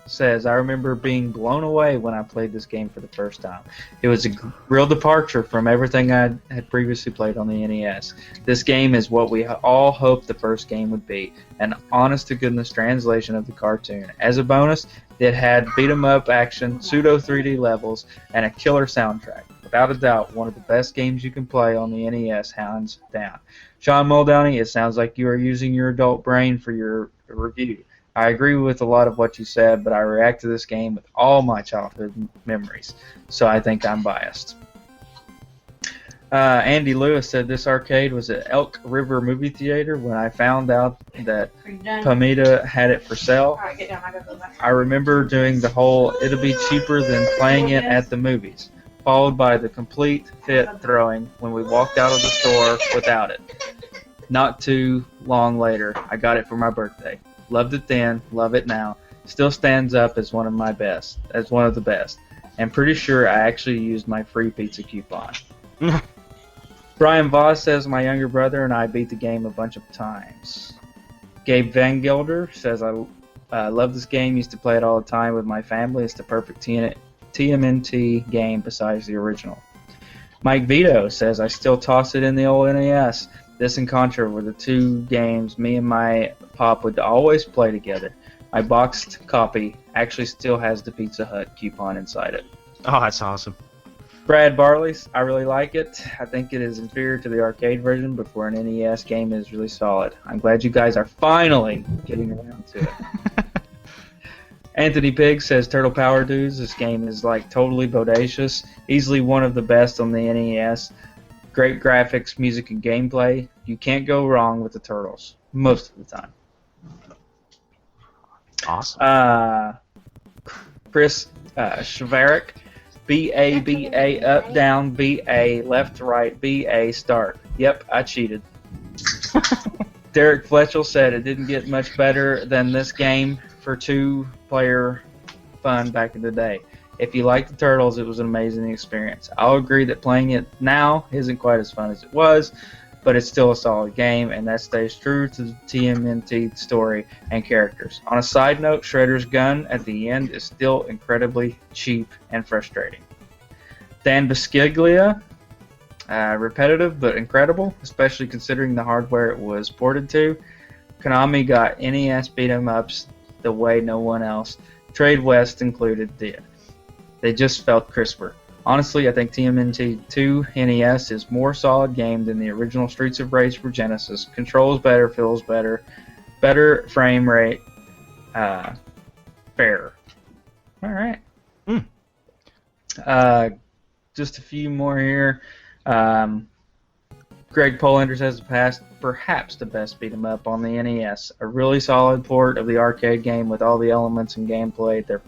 says, I remember being blown away when I played this game for the first time. It was a real departure from everything I had previously played on the NES. This game is what we all hoped the first game would be, an honest-to-goodness translation of the cartoon. As a bonus, it had beat-em-up action, pseudo 3D levels, and a killer soundtrack. Without a doubt, one of the best games you can play on the NES, hands down. Sean Muldowney, it sounds like you are using your adult brain for your review. I agree with a lot of what you said, but I react to this game with all my childhood memories, so I think I'm biased. Andy Lewis said this arcade was at Elk River Movie Theater when I found out that Pamita had it for sale. I remember doing the whole it'll be cheaper than playing it at the movies, followed by the complete fit throwing when we walked out of the store without it. Not too long later, I got it for my birthday. Loved it then, love it now. Still stands up as one of the best. And pretty sure I actually used my free pizza coupon. Brian Voss says my younger brother and I beat the game a bunch of times. Gabe Van Gelder says I love this game, used to play it all the time with my family. It's the perfect TMNT game besides the original. Mike Vito says I still toss it in the old NES. This and Contra were the two games me and my pop would always play together. My boxed copy actually still has the Pizza Hut coupon inside it. Oh, that's awesome. Brad Barley's, I really like it. I think it is inferior to the arcade version, but for an NES game, it is really solid. I'm glad you guys are finally getting around to it. Anthony Pig says, Turtle Power Dudes, this game is like totally bodacious. Easily one of the best on the NES. Great graphics, music, and gameplay. You can't go wrong with the Turtles, most of the time. Awesome. Chris Shavarik, B-A, up, down, B-A, left, right, B-A, start. Yep, I cheated. Derek Fletchell said it didn't get much better than this game for two-player fun back in the day. If you like the Turtles, it was an amazing experience. I'll agree that playing it now isn't quite as fun as it was, but it's still a solid game, and that stays true to the TMNT story and characters. On a side note, Shredder's gun at the end is still incredibly cheap and frustrating. Dan Bisciglia, repetitive but incredible, especially considering the hardware it was ported to. Konami got NES beat-em-ups the way no one else, Trade West included, did. They just felt crisper. Honestly, I think TMNT 2 NES is more solid game than the original Streets of Rage for Genesis. Controls better, feels better, better frame rate, fairer. All right. Just a few more here. Greg Polanders has passed perhaps the best beat 'em up on the NES. A really solid port of the arcade game with all the elements and gameplay there.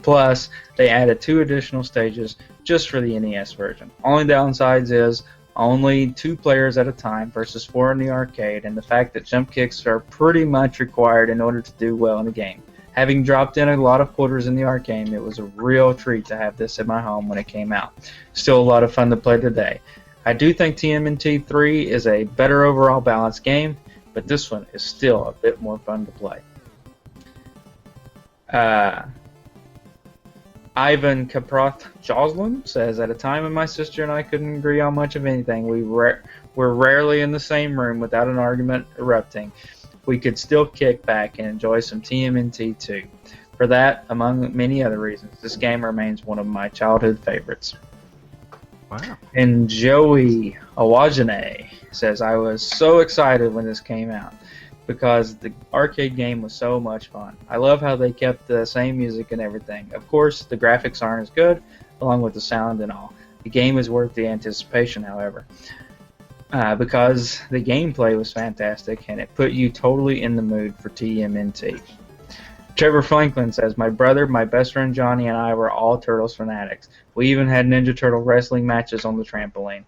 Plus, they added 2 additional stages just for the NES version. Only downsides is only 2 players at a time versus 4 in the arcade, and the fact that jump kicks are pretty much required in order to do well in the game. Having dropped in a lot of quarters in the arcade, it was a real treat to have this in my home when it came out. Still a lot of fun to play today. I do think TMNT 3 is a better overall balanced game, but this one is still a bit more fun to play. Ivan Kaproth Joslin says, at a time when my sister and I couldn't agree on much of anything, we were rarely in the same room without an argument erupting. We could still kick back and enjoy some TMNT 2. For that, among many other reasons, this game remains one of my childhood favorites. Wow. And Joey Awajane says, I was so excited when this came out because the arcade game was so much fun. I love how they kept the same music and everything. Of course, the graphics aren't as good, along with the sound and all. The game is worth the anticipation, however, because the gameplay was fantastic and it put you totally in the mood for TMNT. Trevor Franklin says, my brother, my best friend Johnny, and I were all Turtles fanatics. We even had Ninja Turtle wrestling matches on the trampoline,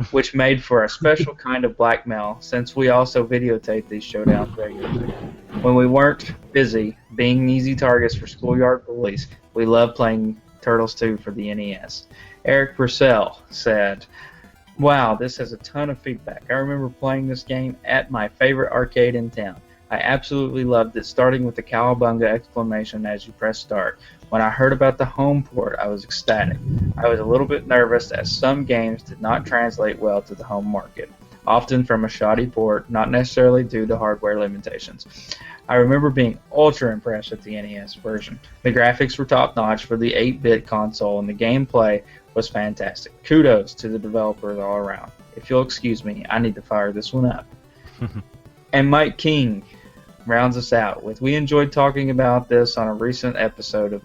which made for a special kind of blackmail since we also videotaped these showdowns regularly. When we weren't busy being easy targets for schoolyard bullies, we loved playing Turtles 2 for the NES. Eric Purcell said, wow, this has a ton of feedback. I remember playing this game at my favorite arcade in town. I absolutely loved it, starting with the cowabunga exclamation as you press start. When I heard about the home port, I was ecstatic. I was a little bit nervous as some games did not translate well to the home market, often from a shoddy port, not necessarily due to hardware limitations. I remember being ultra impressed with the NES version. The graphics were top-notch for the 8-bit console, and the gameplay was fantastic. Kudos to the developers all around. If you'll excuse me, I need to fire this one up. And Mike King rounds us out with, we enjoyed talking about this on a recent episode of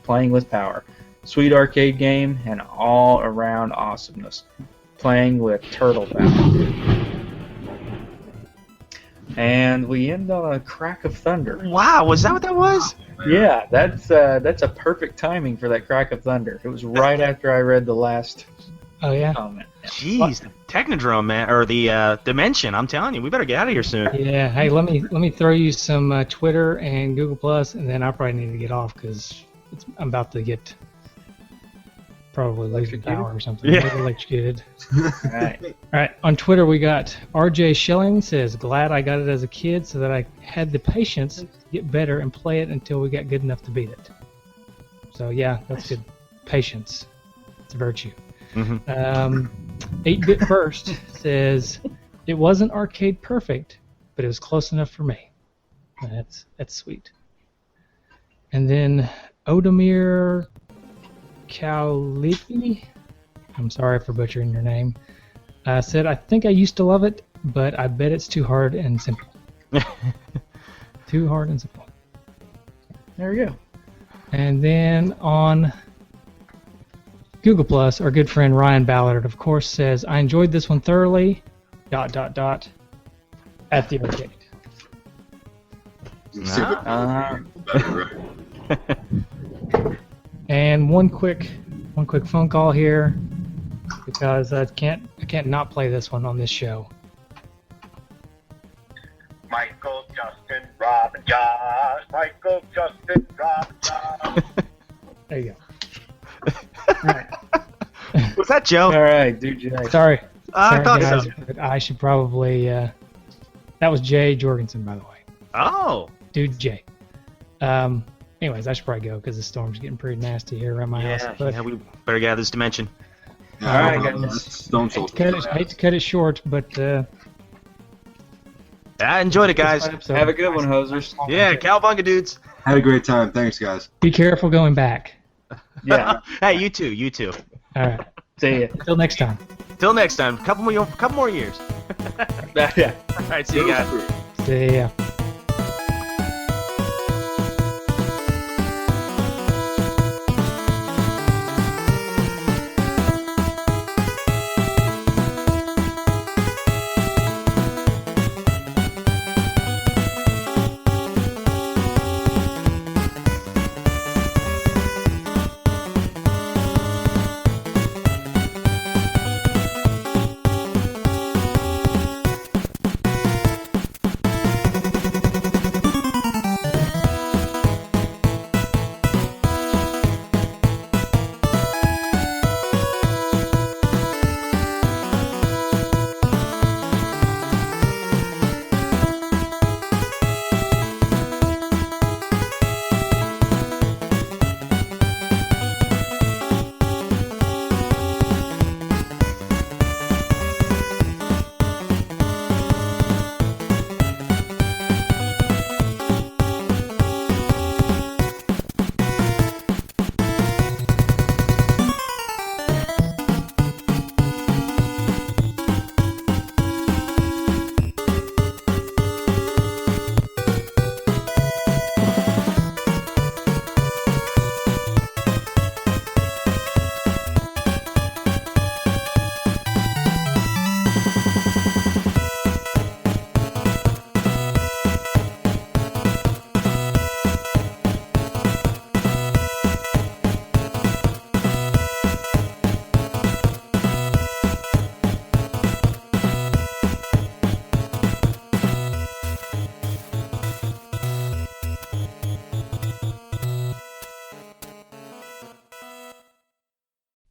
Playing with Power. Sweet arcade game and all-around awesomeness. Playing with Turtle Power. And we end on a crack of thunder. Wow, was that what that was? Yeah, that's a perfect timing for that crack of thunder. It was right after I read the last comment. Jeez, the Technodrome, man, or the Dimension. I'm telling you, we better get out of here soon. Yeah. Hey, let me throw you some Twitter and Google Plus, and then I probably need to get off because I'm about to get probably losing power or something. Yeah. Electrocuted. All right. All right. On Twitter, we got RJ Schilling says, glad I got it as a kid so that I had the patience to get better and play it until we got good enough to beat it. So yeah, that's good. Patience. It's a virtue. 8-Bit First says, It wasn't arcade perfect, but it was close enough for me. That's sweet. And then Odomir Kaulipi, I'm sorry for butchering your name, said, I think I used to love it, but I bet it's too hard and simple. Too hard and simple. There we go. And then on Google Plus, our good friend Ryan Ballard, of course, says, I enjoyed this one thoroughly, ... at the arcade. And one quick phone call here, because I can't not play this one on this show. Michael, Justin, Rob, and Josh. Michael, Justin, Rob, and Josh. There you go. All right. Was that Joe? All right, dude. Sorry. I thought guys, so. but I should probably. That was Jay Jorgensen, by the way. Oh. Dude, Jay. Anyways, I should probably go because the storm's getting pretty nasty here around my house. But Yeah, we better get out of this dimension. Yeah, All right, well, guys. that's Stone Soul. hate to cut it short, but I enjoyed it, guys. Have a good one, hosers. Yeah, cowabunga dudes. Had a great time. Thanks, guys. be careful going back. Yeah. Hey, you too. All right. See ya. Until next time. Till next time. Couple more years. Yeah. All right, see you guys. See ya.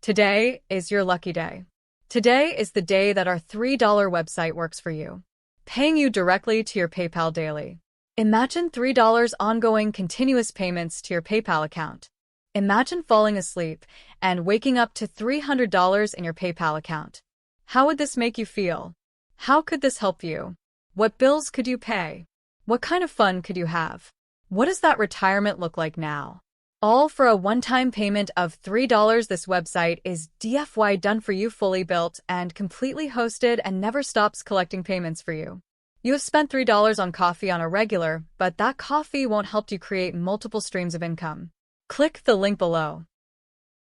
Today is your lucky day. Today is the day that our $3 website works for you, paying you directly to your PayPal daily. Imagine $3 ongoing continuous payments to your PayPal account. Imagine falling asleep and waking up to $300 in your PayPal account. How would this make you feel? How could this help you? What bills could you pay? What kind of fun could you have? What does that retirement look like now? All for a one-time payment of $3. This website is DFY done for you, fully built and completely hosted, and never stops collecting payments for you. You have spent $3 on coffee on a regular, but that coffee won't help you create multiple streams of income. Click the link below.